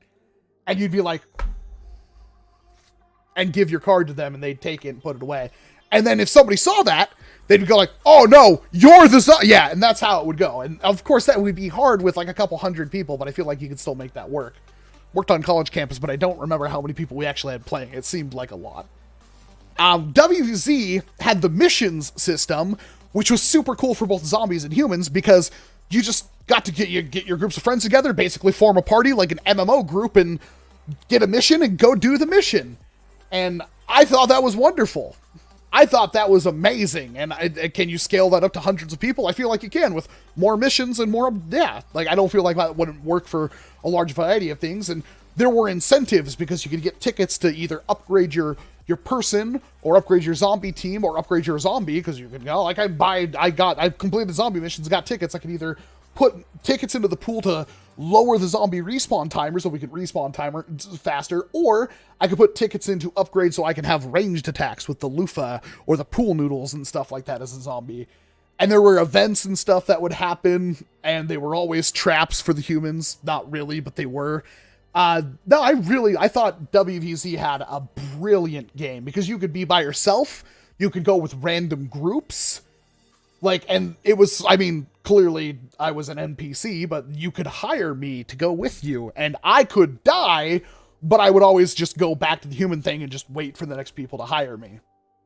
And you'd be like, and give your card to them and they'd take it and put it away. And then if somebody saw that, they'd go like, oh no, you're the zombie. Yeah, and that's how it would go. And of course that would be hard with like a couple hundred people, but I feel like you could still make that work. Worked on college campus, but I don't remember how many people we actually had playing. It seemed like a lot. WZ had the missions system, which was super cool for both zombies and humans, because you just got to get your groups of friends together, basically form a party like an MMO group and get a mission and go do the mission. And I thought that was wonderful. I thought that was amazing. And can you scale that up to hundreds of people? I feel like you can with more missions and more, yeah. Like, I don't feel like that wouldn't work for a large variety of things. And there were incentives because you could get tickets to either upgrade your person or upgrade your zombie team or upgrade your zombie, because you can go like, I completed zombie missions, got tickets. I could either put tickets into the pool to lower the zombie respawn timer so we could respawn timer faster, or I could put tickets in to upgrade so I can have ranged attacks with the loofah or the pool noodles and stuff like that as a zombie. And there were events and stuff that would happen, and they were always traps for the humans. Not really, but they were. No, I thought WVZ had a brilliant game, because you could be by yourself, You could go with random groups. Like, and it was, I mean, clearly I was an NPC, but you could hire me to go with you, and I could die, but I would always just go back to the human thing and just wait for the next people to hire me,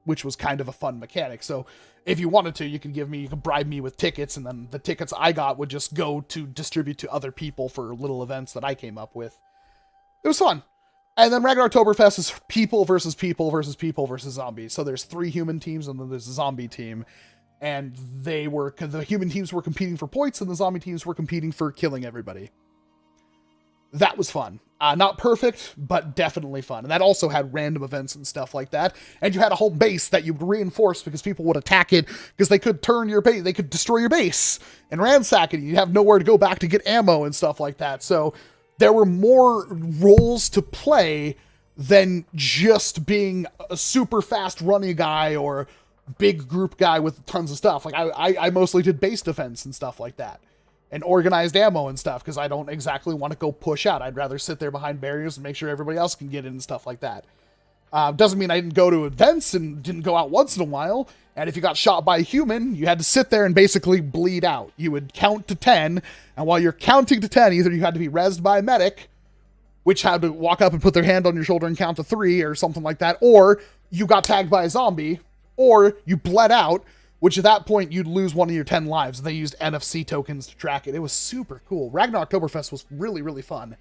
which was kind of a fun mechanic. So if you wanted to, you could bribe me with tickets, and then the tickets I got would just go to distribute to other people for little events that I came up with. It was fun. And then Ragnar Oktoberfest is people versus people versus people versus zombies. So there's 3 human teams, and then there's a zombie team. And the human teams were competing for points, and the zombie teams were competing for killing everybody. That was fun. Not perfect, but definitely fun. And that also had random events and stuff like that. And you had a whole base that you would reinforce because people would attack it because they could turn your base, they could destroy your base and ransack it. You'd have nowhere to go back to get ammo and stuff like that. So there were more roles to play than just being a super fast running guy or big group guy with tons of stuff. Like I mostly did base defense and stuff like that, and organized ammo and stuff, because I don't exactly want to go push out. I'd rather sit there behind barriers and make sure everybody else can get in and stuff like that. Doesn't mean I didn't go to events and didn't go out once in a while. And if you got shot by a human, you had to sit there and basically bleed out. You would count to 10, and while you're counting to 10, either you had to be rezzed by a medic, which had to walk up and put their hand on your shoulder and count to 3 or something like that, or you got tagged by a zombie, or you bled out, which at that point you'd lose one of your 10 lives. And they used NFC tokens to track it. It was super cool. Ragnar Oktoberfest was really, really fun.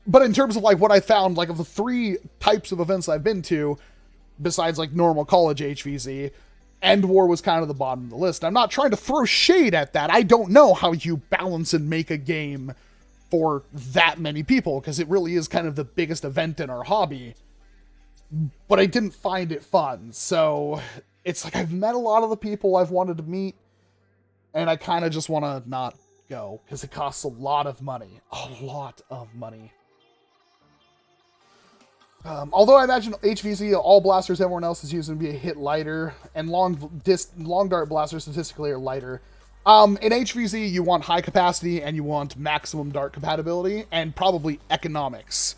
But in terms of like what I found, like of the 3 types of events I've been to, besides like normal college HVZ, End War was kind of the bottom of the list. I'm not trying to throw shade at that. I don't know how you balance and make a game for that many people, because it really is kind of the biggest event in our hobby. But I didn't find it fun. So it's like I've met a lot of the people I've wanted to meet, and I kind of just want to not go because it costs a lot of money. A lot of money. Although I imagine HVZ, all blasters everyone else is using, to be a hit lighter, and long dart blasters statistically are lighter. In HVZ, you want high capacity and you want maximum dart compatibility and probably economics.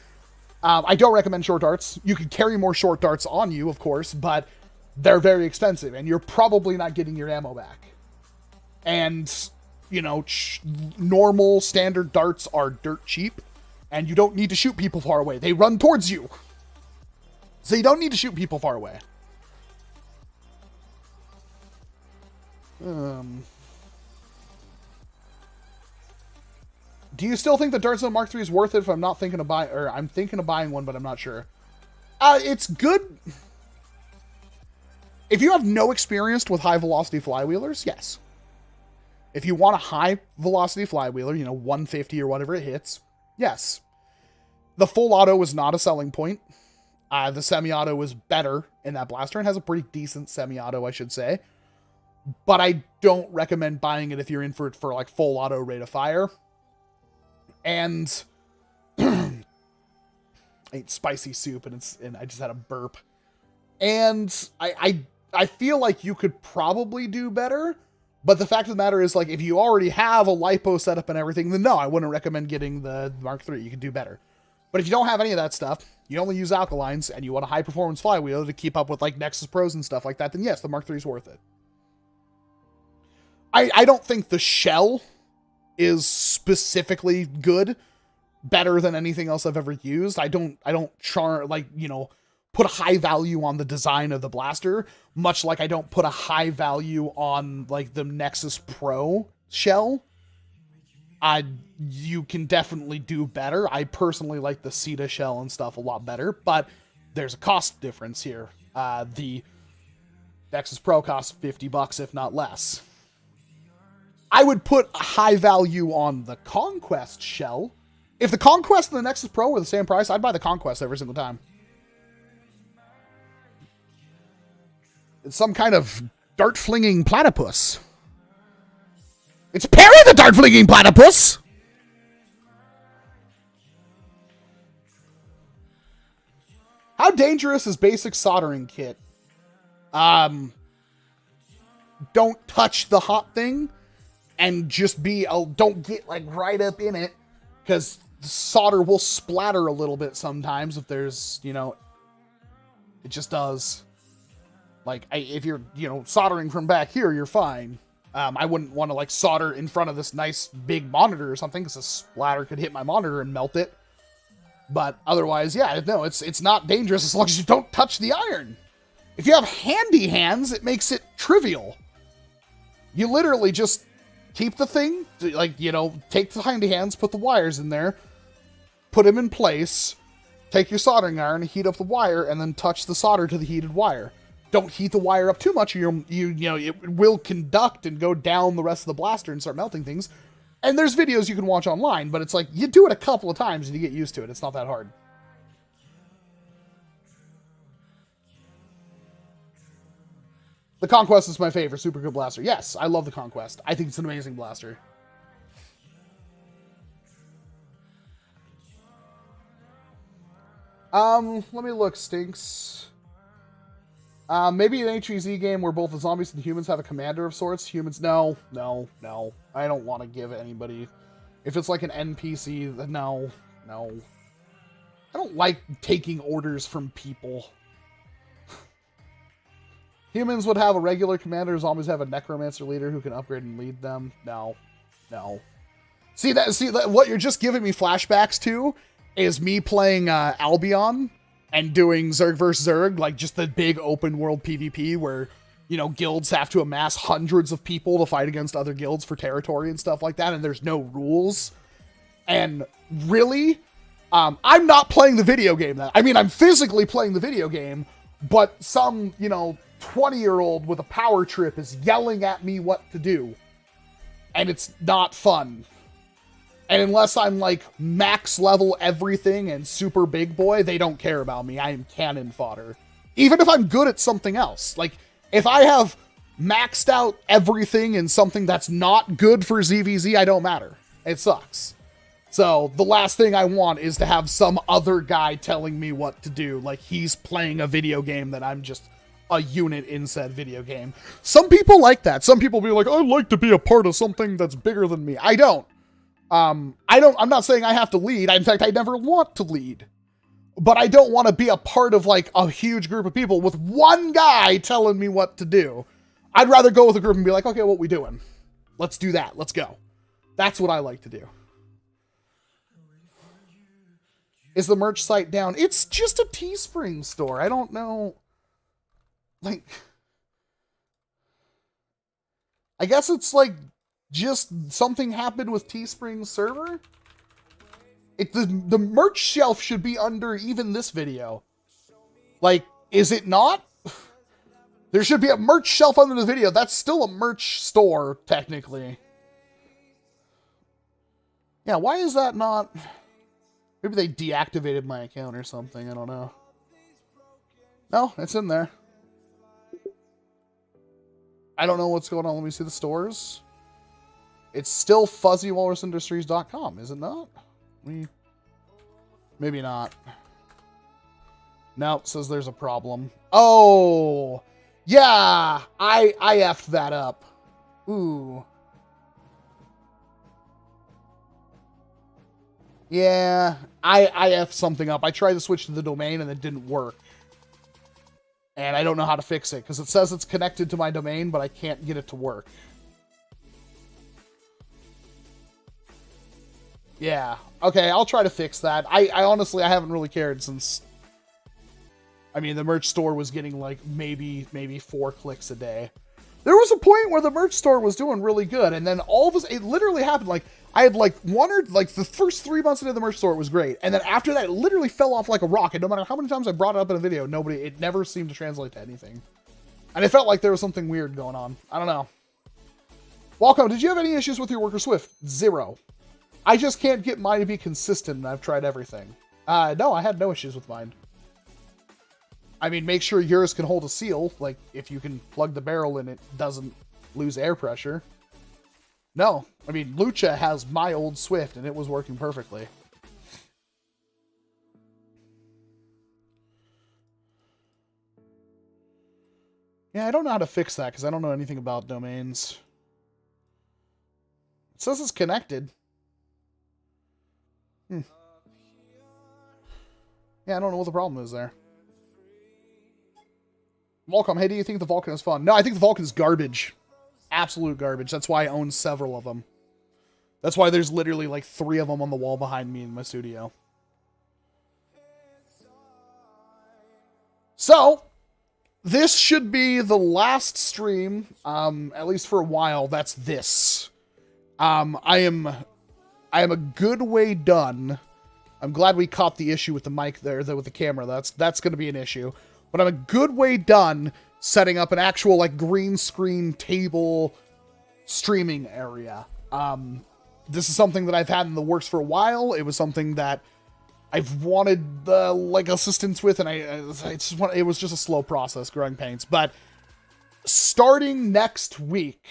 I don't recommend short darts. You can carry more short darts on you, of course, but they're very expensive, and you're probably not getting your ammo back. And, you know, normal standard darts are dirt cheap, and you don't need to shoot people far away. They run towards you. So you don't need to shoot people far away. Do you still think the Dart Zone Mark III is worth it if I'm not thinking of buying, or I'm thinking of buying one, but I'm not sure? It's good. If you have no experience with high velocity flywheelers, yes. If you want a high velocity flywheeler, you know, 150 or whatever it hits, yes. The full auto is not a selling point. The semi-auto is better in that blaster and has a pretty decent semi-auto, I should say. But I don't recommend buying it if you're in for like full auto rate of fire. And I ate spicy soup and I just had a burp. And I feel like you could probably do better. But the fact of the matter is, like, if you already have a lipo setup and everything, then no, I wouldn't recommend getting the Mark III. You could do better. But if you don't have any of that stuff, you only use alkalines, and you want a high-performance flywheel to keep up with, like, Nexus Pros and stuff like that, then yes, the Mark III is worth it. I don't think the shell is specifically good, better than anything else I've ever used. I don't put a high value on the design of the blaster, much like I don't put a high value on, like, the Nexus Pro shell. You can definitely do better. I personally like the Ceta shell and stuff a lot better, but there's a cost difference here. The Nexus Pro costs $50, if not less. I would put a high value on the Conquest shell. If the Conquest and the Nexus Pro were the same price, I'd buy the Conquest every single time. It's some kind of dart-flinging platypus. It's Perry the dart-flinging platypus! How dangerous is basic soldering kit? Don't touch the hot thing, and just don't get, like, right up in it, because the solder will splatter a little bit sometimes if there's, you know, it just does. Like, if you're, you know, soldering from back here, you're fine. I wouldn't want to, like, solder in front of this nice big monitor or something, because a splatter could hit my monitor and melt it. But otherwise, yeah, no, it's not dangerous as long as you don't touch the iron. If you have handy hands, it makes it trivial. You literally just keep the thing, like, you know, take the handy hands, put the wires in there, put them in place, take your soldering iron, heat up the wire, and then touch the solder to the heated wire. Don't heat the wire up too much, or you know, it will conduct and go down the rest of the blaster and start melting things. And there's videos you can watch online, but it's like, you do it a couple of times and you get used to it. It's not that hard. The Conquest is my favorite super good blaster. Yes, I love the Conquest. I think it's an amazing blaster. Let me look, Stinks. Maybe an HEZ game where both the zombies and humans have a commander of sorts. Humans, no. I don't want to give anybody... If it's like an NPC, no. I don't like taking orders from people. Humans would have a regular commander. Zombies have a necromancer leader who can upgrade and lead them. No. See that? What you're just giving me flashbacks to is me playing Albion and doing Zerg vs. Zerg, like just the big open world PvP where, you know, guilds have to amass hundreds of people to fight against other guilds for territory and stuff like that, and there's no rules. And really, I'm not playing the video game. I mean, I'm physically playing the video game, but some, you know, 20-year-old with a power trip is yelling at me what to do. And it's not fun. And unless I'm like max level everything and super big boy, they don't care about me. I am cannon fodder. Even if I'm good at something else. Like, if I have maxed out everything in something that's not good for ZVZ, I don't matter. It sucks. So the last thing I want is to have some other guy telling me what to do. Like he's playing a video game that I'm just a unit in said video game. Some people like that. Some people be like, I like to be a part of something that's bigger than me. I don't. I'm not saying I have to lead. In fact, I never want to lead. But I don't want to be a part of like a huge group of people with one guy telling me what to do. I'd rather go with a group and be like, okay, what we doing? Let's do that. Let's go. That's what I like to do. Is the merch site down? It's just a Teespring store. I don't know. Like, I guess it's like just something happened with Teespring's server. The merch shelf should be under even this video. Like, is it not? There should be a merch shelf under the video. That's still a merch store, technically. Yeah, why is that not? Maybe they deactivated my account or something. I don't know. No, it's in there. I don't know what's going on. Let me see the stores. It's still fuzzywalrusindustries.com, is it not? Maybe not. No, it says there's a problem. Oh, yeah, I effed that up. Ooh. Yeah, I effed something up. I tried to switch to the domain and it didn't work. And I don't know how to fix it, because it says it's connected to my domain, but I can't get it to work. Yeah, okay, I'll try to fix that. I honestly, I haven't really cared since... I mean, the merch store was getting, like, maybe 4 clicks a day. There was a point where the merch store was doing really good, and then all of a sudden, it literally happened, like, I had, like, the first 3 months into the merch store, it was great. And then after that, it literally fell off like a rock, and no matter how many times I brought it up in a video, it never seemed to translate to anything. And it felt like there was something weird going on. I don't know. Welcome, did you have any issues with your Worker Swift? 0. I just can't get mine to be consistent, and I've tried everything. No, I had no issues with mine. I mean, make sure yours can hold a seal, like, if you can plug the barrel and it doesn't lose air pressure. No, I mean, Lucha has my old Swift, and it was working perfectly. Yeah, I don't know how to fix that, because I don't know anything about domains. It says it's connected. Yeah, I don't know what the problem is there. Welcome. Hey, do you think the Vulcan is fun? No, I think the Vulcan is garbage. Absolute garbage. That's why I own several of them. That's why there's literally like 3 of them on the wall behind me in my studio. So, this should be the last stream, at least for a while. That's this. I am a good way done. I'm glad we caught the issue with the mic there, with the camera. That's going to be an issue. But I'm a good way done setting up an actual like green screen table streaming area. This is something that I've had in the works for a while. It was something that I've wanted like assistance with, and it was just a slow process, growing pains. But starting next week,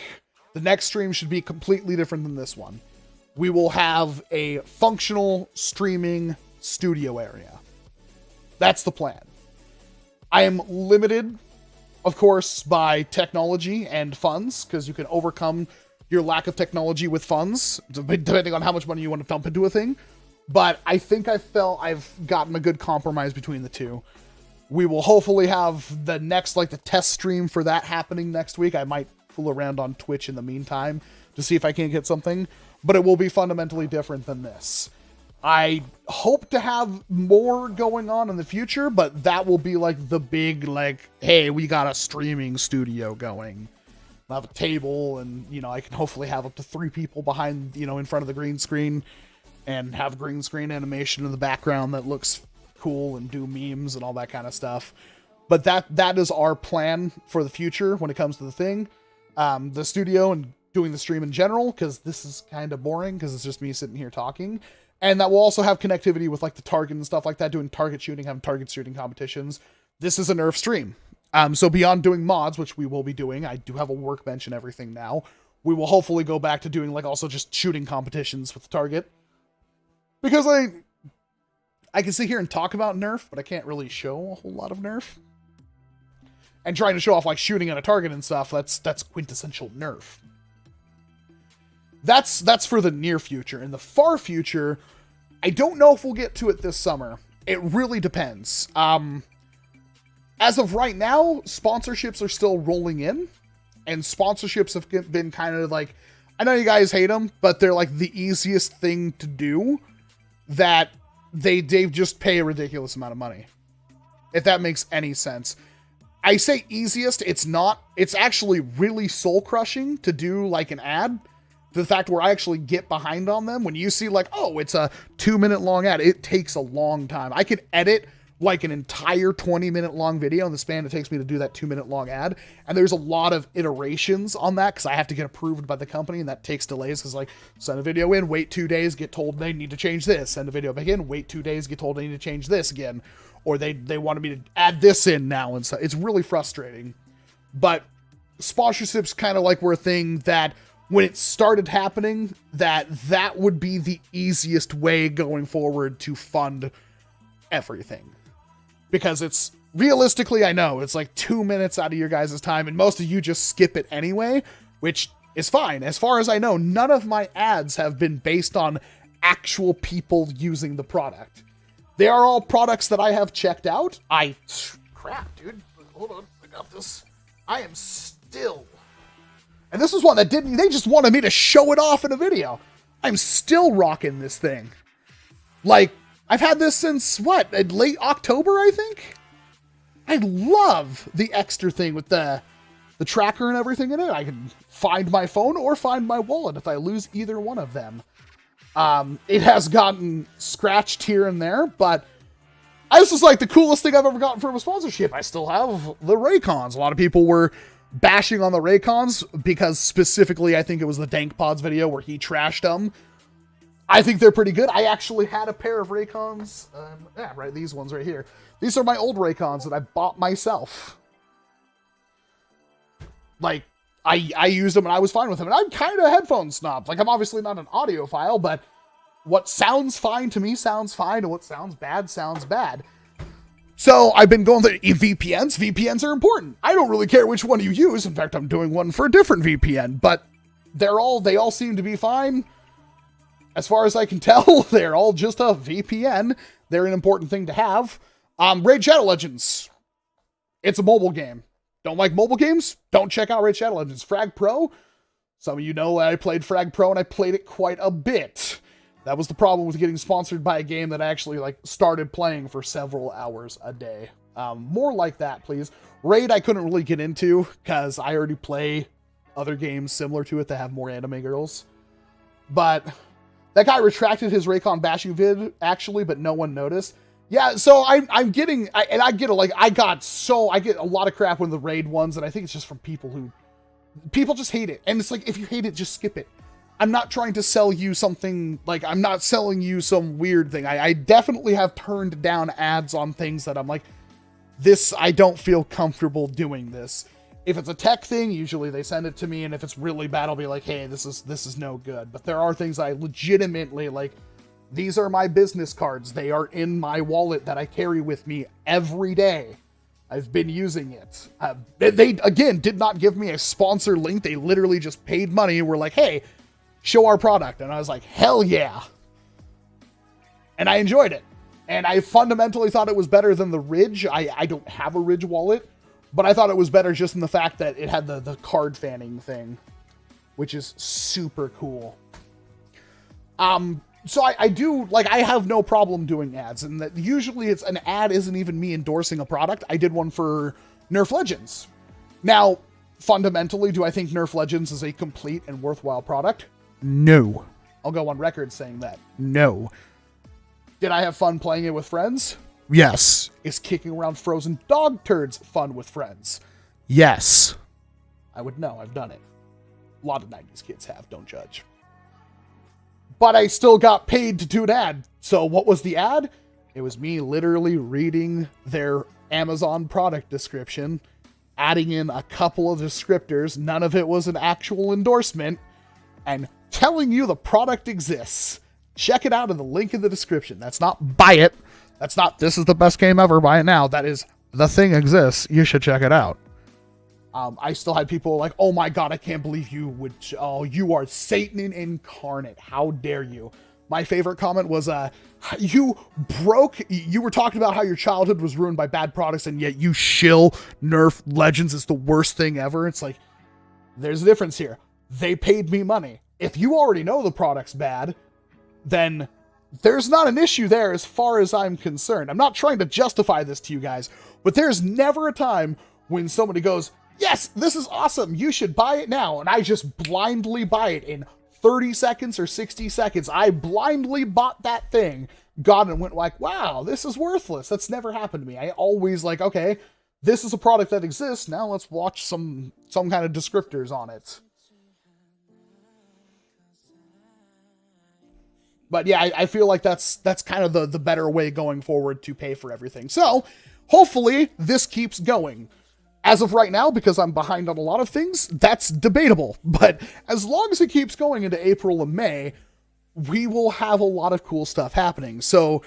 the next stream should be completely different than this one. We will have a functional streaming studio area. That's the plan. I am limited, of course, by technology and funds, because you can overcome your lack of technology with funds, depending on how much money you want to dump into a thing. But I think I've gotten a good compromise between the two. We will hopefully have the next, like the test stream for that happening next week. I might fool around on Twitch in the meantime to see if I can get something, but it will be fundamentally different than this. I hope to have more going on in the future, but that will be like the big, like, hey, we got a streaming studio going. I'll have a table, and, you know, I can hopefully have up to 3 people behind, you know, in front of the green screen, and have green screen animation in the background that looks cool, and do memes and all that kind of stuff. But that is our plan for the future when it comes to the thing. The studio and doing the stream in general, because this is kind of boring, because it's just me sitting here talking. And that will also have connectivity with like the target and stuff like that, doing target shooting, having target shooting competitions. This is a NERF stream. So beyond doing mods, which we will be doing, I do have a workbench and everything now. We will hopefully go back to doing like also just shooting competitions with the target. Because I can sit here and talk about NERF, but I can't really show a whole lot of NERF. And trying to show off like shooting at a target and stuff, that's quintessential NERF. That's for the near future. In the far future, I don't know if we'll get to it this summer. It really depends. As of right now, sponsorships are still rolling in, and sponsorships have been kind of like, I know you guys hate them, but they're like the easiest thing to do, that they just pay a ridiculous amount of money. If that makes any sense. I say easiest, it's not. It's actually really soul crushing to do like an ad. The fact where I actually get behind on them. When you see like, oh, it's a 2-minute long ad, it takes a long time. I could edit like an entire 20-minute long video in the span it takes me to do that 2-minute long ad. And there's a lot of iterations on that, because I have to get approved by the company, and that takes delays, because like, send a video in, wait 2 days, get told they need to change this, send a video back in, wait 2 days, get told they need to change this again, or they wanted me to add this in now, and so it's really frustrating. But sponsorships kind of like were a thing that when it started happening, that would be the easiest way going forward to fund everything. Because it's, realistically, I know, it's like 2 minutes out of your guys' time, and most of you just skip it anyway, which is fine. As far as I know, none of my ads have been based on actual people using the product. They are all products that I have checked out. Crap, dude. Hold on, I got this. I am still... And this was one that they just wanted me to show it off in a video. I'm still rocking this thing. Like, I've had this since, what, late October, I think? I love the extra thing with the tracker and everything in it. I can find my phone or find my wallet if I lose either one of them. It has gotten scratched here and there, but this is like the coolest thing I've ever gotten from a sponsorship. I still have the Raycons. A lot of people were bashing on the Raycons because specifically I think it was the Dank Pods video where he trashed them. I think they're pretty good. I actually had a pair of Raycons. Yeah, right, these ones right here. These are my old Raycons that I bought myself. Like, I used them and I was fine with them. And I'm kind of a headphone snob. Like, I'm obviously not an audiophile, but what sounds fine to me sounds fine, and what sounds bad sounds bad. So I've been going to VPNs. VPNs are important. I don't really care which one you use. In fact, I'm doing one for a different VPN, but they all seem to be fine. As far as I can tell, they're all just a VPN. They're an important thing to have. Raid Shadow Legends. It's a mobile game. Don't like mobile games? Don't check out Raid Shadow Legends. Frag Pro? Some of you know I played Frag Pro, and I played it quite a bit. That was the problem with getting sponsored by a game that I actually like started playing for several hours a day. More like that, please. Raid I couldn't really get into because I already play other games similar to it that have more anime girls. But that guy retracted his Raycon bashing vid, actually, but no one noticed. Yeah, so I'm getting, I get a lot of crap when the Raid ones, and I think it's just from people just hate it. And it's like, if you hate it, just skip it. I'm not trying to sell you something, like, I'm not selling you some weird thing. I definitely have turned down ads on things that I'm like, I don't feel comfortable doing this. If it's a tech thing, usually they send it to me, and if it's really bad, I'll be like, hey, this is no good. But there are things I legitimately, like, these are my business cards. They are in my wallet that I carry with me every day. I've been using it. They, again, did not give me a sponsor link. They literally just paid money and were like, hey, show our product. And I was like, hell yeah. And I enjoyed it. And I fundamentally thought it was better than the Ridge. I don't have a Ridge wallet, but I thought it was better just in the fact that it had the card fanning thing, which is super cool. So I do, like, I have no problem doing ads, and that usually it's an ad isn't even me endorsing a product. I did one for Nerf Legends. Now, fundamentally, do I think Nerf Legends is a complete and worthwhile product? No. I'll go on record saying that. No. Did I have fun playing it with friends? Yes. Is kicking around frozen dog turds fun with friends? Yes. I would know. I've done it. A lot of 90s kids have. Don't judge. But I still got paid to do an ad. So what was the ad? It was me literally reading their Amazon product description, adding in a couple of descriptors. None of it was an actual endorsement, and telling you the product exists. Check it out in the link in the description. That's not buy it. That's not, this is the best game ever, buy it now. That is, the thing exists. You should check it out. I still had people like, oh my God, I can't believe you would, oh, you are Satan incarnate. How dare you? My favorite comment was, you were talking about how your childhood was ruined by bad products, and yet you shill Nerf Legends is the worst thing ever. It's like, there's a difference here. They paid me money. If you already know the product's bad, then there's not an issue there as far as I'm concerned. I'm not trying to justify this to you guys, but there's never a time when somebody goes, yes, this is awesome, you should buy it now, and I just blindly buy it in 30 seconds or 60 seconds. I blindly bought that thing, got it, and went like, wow, this is worthless. That's never happened to me. I always like, okay, this is a product that exists, now let's watch some kind of descriptors on it. But yeah, I feel like that's kind of the better way going forward to pay for everything. So hopefully this keeps going. As of right now, because I'm behind on a lot of things, that's debatable. But as long as it keeps going into April and May, we will have a lot of cool stuff happening. So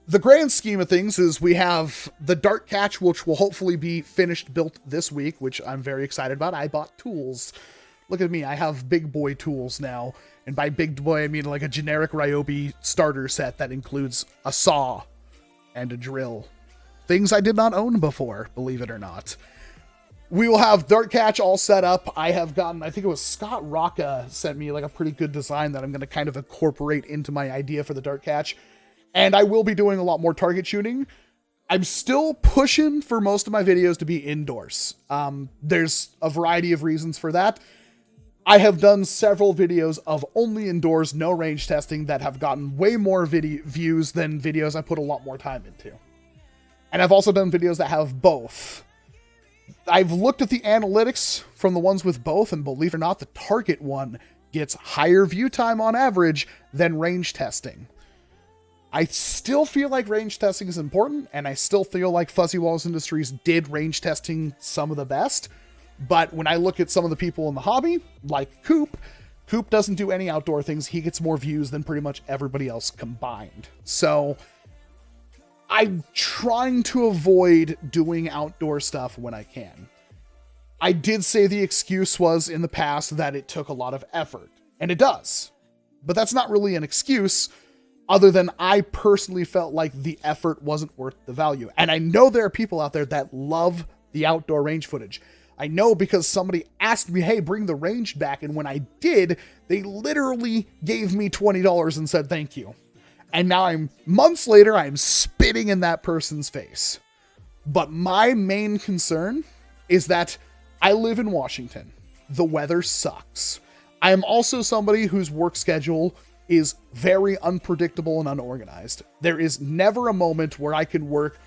the grand scheme of things is we have the Dart Catch, which will hopefully be finished, built this week, which I'm very excited about. I bought tools. Look at me, I have big boy tools now. And by big boy, I mean like a generic Ryobi starter set that includes a saw and a drill. Things I did not own before, believe it or not. We will have Dart Catch all set up. I have gotten, I think it was Scott Rocca sent me like a pretty good design that I'm going to kind of incorporate into my idea for the Dart Catch. And I will be doing a lot more target shooting. I'm still pushing for most of my videos to be indoors. There's a variety of reasons for that. I have done several videos of only indoors, no range testing, that have gotten way more views than videos I put a lot more time into. And I've also done videos that have both. I've looked at the analytics from the ones with both, and believe it or not, the target one gets higher view time on average than range testing. I still feel like range testing is important, and I still feel like Fuzzy Walls Industries did range testing some of the best. But when I look at some of the people in the hobby, like Coop doesn't do any outdoor things. He gets more views than pretty much everybody else combined. So I'm trying to avoid doing outdoor stuff when I can. I did say the excuse was in the past that it took a lot of effort, and it does. But that's not really an excuse, other than I personally felt like the effort wasn't worth the value. And I know there are people out there that love the outdoor range footage. I know because somebody asked me, hey, bring the range back. And when I did, they literally gave me $20 and said, thank you. And now months later, I'm spitting in that person's face. But my main concern is that I live in Washington. The weather sucks. I am also somebody whose work schedule is very unpredictable and unorganized. There is never a moment where I can work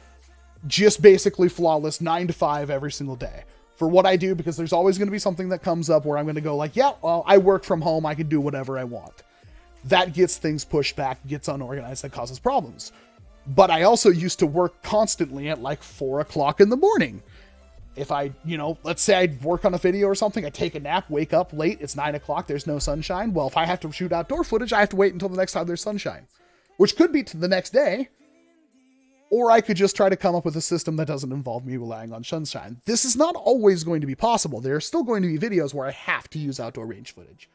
just basically flawless 9 to 5 every single day for what I do, because there's always going to be something that comes up where I'm going to go like, yeah, well, I work from home. I can do whatever I want. That gets things pushed back, gets unorganized, that causes problems. But I also used to work constantly at like 4 o'clock in the morning. If I, let's say I work on a video or something, I take a nap, wake up late, it's 9 o'clock, there's no sunshine. Well, if I have to shoot outdoor footage, I have to wait until the next time there's sunshine, which could be to the next day. Or I could just try to come up with a system that doesn't involve me relying on sunshine. This is not always going to be possible. There are still going to be videos where I have to use outdoor range footage.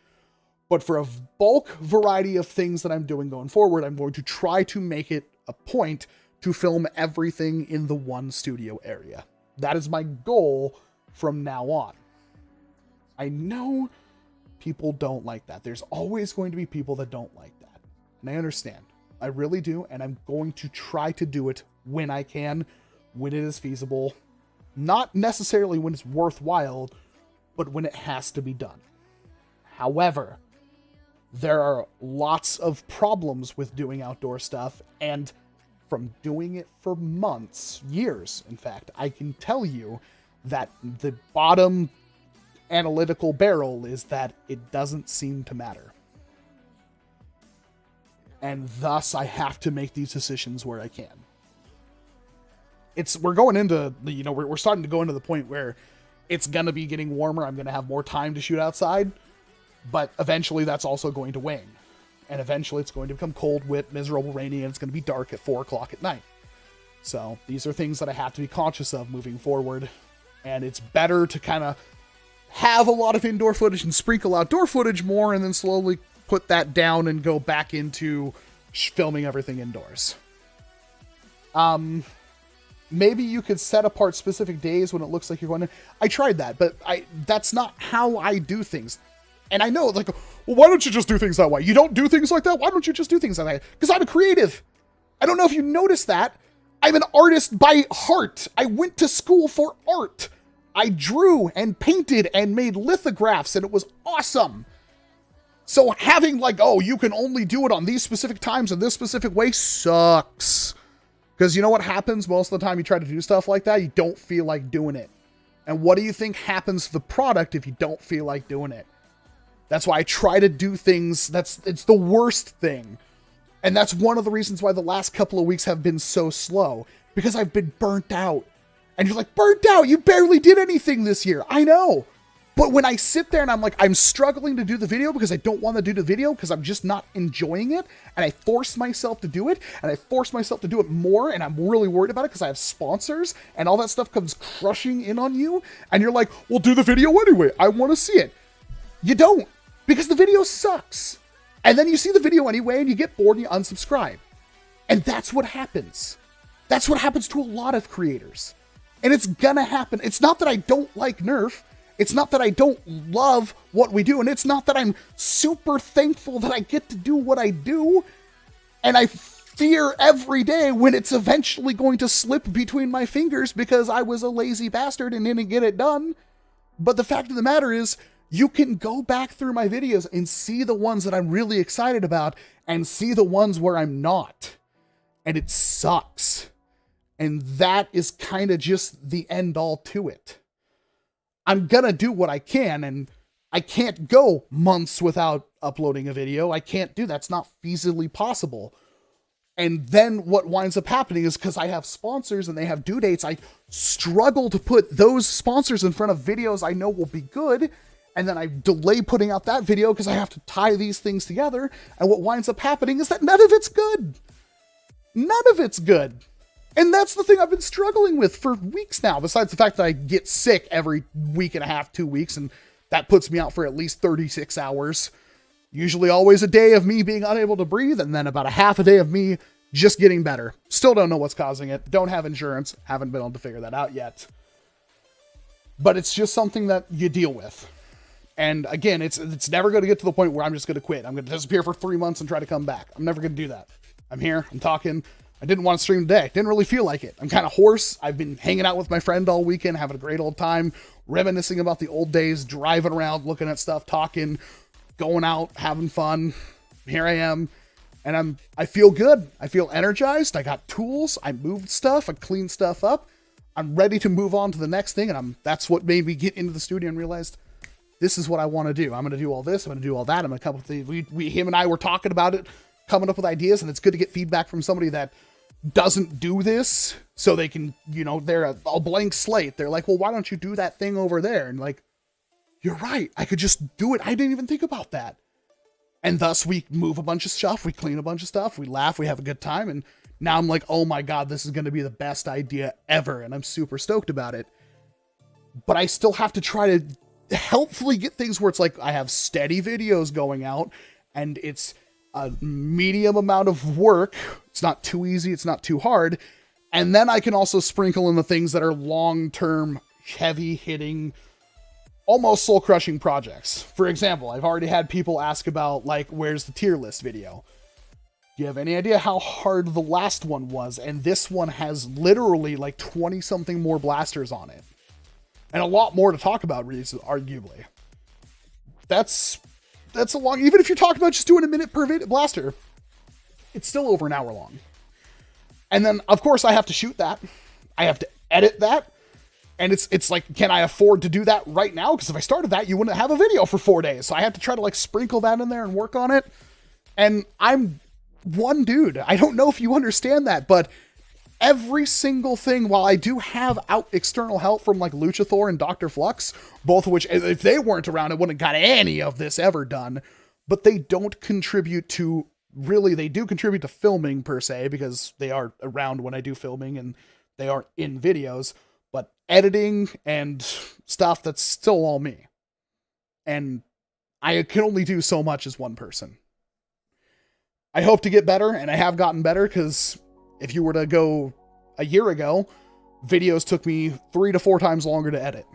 But for a bulk variety of things that I'm doing going forward, I'm going to try to make it a point to film everything in the one studio area. That is my goal from now on. I know people don't like that. There's always going to be people that don't like that. And I understand. I really do. And I'm going to try to do it when I can, when it is feasible. Not necessarily when it's worthwhile, but when it has to be done. However, there are lots of problems with doing outdoor stuff, and from doing it for months, years, in fact, I can tell you that the bottom analytical barrel is that it doesn't seem to matter. And thus, I have to make these decisions where I can. We're going into, we're starting to go into the point where it's going to be getting warmer. I'm going to have more time to shoot outside. But eventually that's also going to wane. And eventually it's going to become cold, wet, miserable, rainy, and it's going to be dark at 4 o'clock at night. So these are things that I have to be conscious of moving forward. And it's better to kind of have a lot of indoor footage and sprinkle outdoor footage more, and then slowly put that down and go back into filming everything indoors. Maybe you could set apart specific days when it looks like you're going to... I tried that, but that's not how I do things. And I know, like, well, why don't you just do things that way? You don't do things like that? Why don't you just do things that way? Because I'm a creative. I don't know if you noticed that. I'm an artist by heart. I went to school for art. I drew and painted and made lithographs, and it was awesome. So having like, oh, you can only do it on these specific times in this specific way sucks. Because you know what happens most of the time you try to do stuff like that? You don't feel like doing it. And what do you think happens to the product if you don't feel like doing it? That's why I try to do things. It's the worst thing. And that's one of the reasons why the last couple of weeks have been so slow. Because I've been burnt out. And you're like, burnt out? You barely did anything this year. I know. But when I sit there and I'm like, I'm struggling to do the video because I don't want to do the video because I'm just not enjoying it. And I force myself to do it. And I force myself to do it more. And I'm really worried about it because I have sponsors. And all that stuff comes crushing in on you. And you're like, well, do the video anyway. I want to see it. You don't. Because the video sucks. And then you see the video anyway and you get bored and you unsubscribe. And that's what happens. That's what happens to a lot of creators. And it's gonna happen. It's not that I don't like NERF. It's not that I don't love what we do. And it's not that I'm super thankful that I get to do what I do. And I fear every day when it's eventually going to slip between my fingers because I was a lazy bastard and didn't get it done. But the fact of the matter is, you can go back through my videos and see the ones that I'm really excited about and see the ones where I'm not. And it sucks. And that is kind of just the end all to it. I'm gonna do what I can, and I can't go months without uploading a video. I can't do that. That's not feasibly possible. And then what winds up happening is because I have sponsors and they have due dates, I struggle to put those sponsors in front of videos I know will be good. And then I delay putting out that video because I have to tie these things together. And what winds up happening is that none of it's good. None of it's good. And that's the thing I've been struggling with for weeks now, besides the fact that I get sick every week and a half, 2 weeks, and that puts me out for at least 36 hours. Usually always a day of me being unable to breathe, and then about a half a day of me just getting better. Still don't know what's causing it. Don't have insurance. Haven't been able to figure that out yet. but it's just something that you deal with. And again, it's never going to get to the point where I'm just going to quit. I'm going to disappear for 3 months and try to come back. I'm never going to do that. I'm here. I'm talking. I didn't want to stream today. Didn't really feel like it. I'm kind of hoarse. I've been hanging out with my friend all weekend, having a great old time, reminiscing about the old days, driving around, looking at stuff, talking, going out, having fun. Here I am. And I feel good. I feel energized. I got tools. I moved stuff. I cleaned stuff up. I'm ready to move on to the next thing. And that's what made me get into the studio and realized this is what I want to do. I'm going to do all this. I'm going to do all that. I'm going to come up with him and I were talking about it, coming up with ideas, and it's good to get feedback from somebody that doesn't do this so they can, they're a blank slate. They're like, well, why don't you do that thing over there? And like, you're right. I could just do it. I didn't even think about that. And thus we move a bunch of stuff. We clean a bunch of stuff. We laugh. We have a good time. And now I'm like, oh my God, this is going to be the best idea ever. And I'm super stoked about it. But I still have to try to helpfully get things where it's like I have steady videos going out and it's a medium amount of work. It's not too easy. It's not too hard. And then I can also sprinkle in the things that are long-term, heavy-hitting, almost soul-crushing projects. For example, I've already had people ask about, like, where's the tier list video? Do you have any idea how hard the last one was? And this one has literally like 20-something more blasters on it. And a lot more to talk about, arguably. That's a long... Even if you're talking about just doing a minute per blaster, it's still over an hour long. And then, of course, I have to shoot that. I have to edit that. And it's like, can I afford to do that right now? Because if I started that, you wouldn't have a video for 4 days. So I have to try to like sprinkle that in there and work on it. And I'm one dude. I don't know if you understand that, but every single thing, while I do have external help from like Luchathor and Dr. Flux, both of which, if they weren't around, I wouldn't have got any of this ever done. But they don't contribute to, really, they do contribute to filming per se, because they are around when I do filming and they are in videos. But editing and stuff, that's still all me. And I can only do so much as one person. I hope to get better, and I have gotten better, because if you were to go a year ago, videos took me 3 to 4 times longer to edit.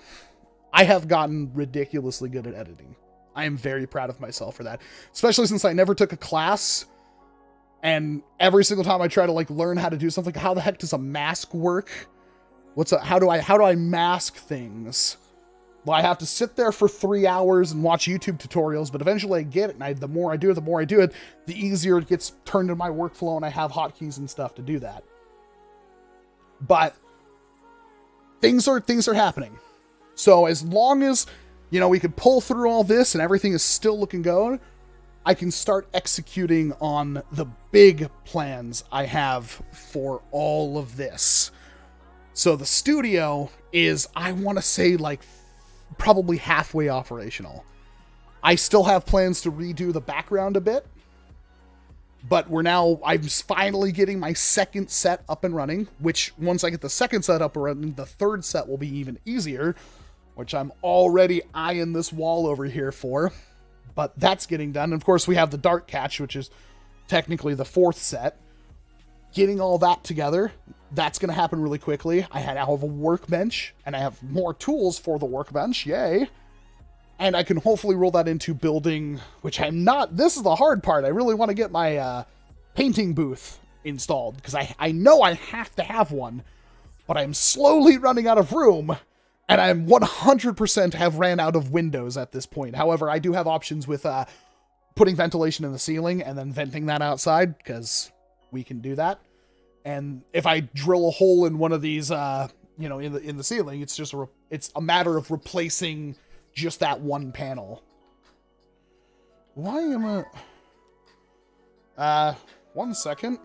I have gotten ridiculously good at editing. I am very proud of myself for that, especially since I never took a class. And every single time I try to like learn how to do something, how the heck does a mask work? How do I mask things? Well, I have to sit there for 3 hours and watch YouTube tutorials, but eventually I get it. And the more I do it, the easier it gets turned into my workflow, and I have hotkeys and stuff to do that. But things are happening. So as long as, we can pull through all this and everything is still looking good, I can start executing on the big plans I have for all of this. So the studio is, I want to say, like, probably halfway operational. I still have plans to redo the background a bit, but I'm finally getting my second set up and running, which once I get the second set up and running, the third set will be even easier, which I'm already eyeing this wall over here for, but that's getting done. And of course we have the Dark Catch, which is technically the fourth set. Getting all that together, that's going to happen really quickly. I have a workbench, and I have more tools for the workbench, yay! And I can hopefully roll that into building, which I'm not, this is the hard part. I really want to get my painting booth installed, because I know I have to have one, but I'm slowly running out of room, and I'm 100% have ran out of windows at this point. However, I do have options with putting ventilation in the ceiling and then venting that outside, because we can do that. And if I drill a hole in one of these, in the ceiling, it's just it's a matter of replacing just that one panel. Why am I... 1 second.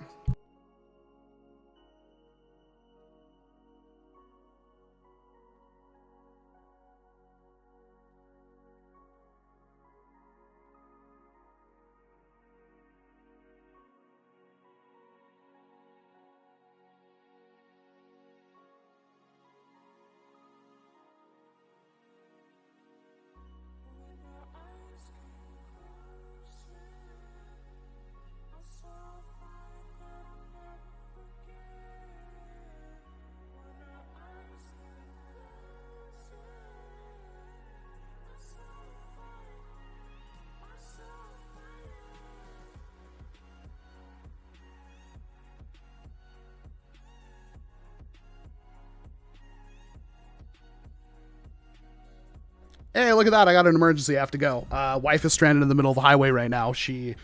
hey, look at that. I got an emergency. I have to go. Wife is stranded in the middle of the highway right now. She,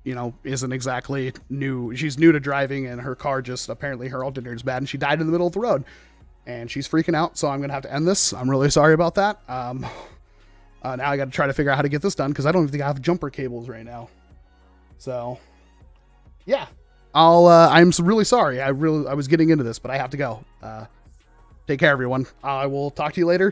you know, isn't exactly new. She's new to driving, and her car just, apparently her alternator is bad, and she died in the middle of the road. And she's freaking out, so I'm going to have to end this. I'm really sorry about that. Now I got to try to figure out how to get this done, because I don't even think I have jumper cables right now. So, yeah. I'm really sorry. I was getting into this, but I have to go. Take care, everyone. I will talk to you later.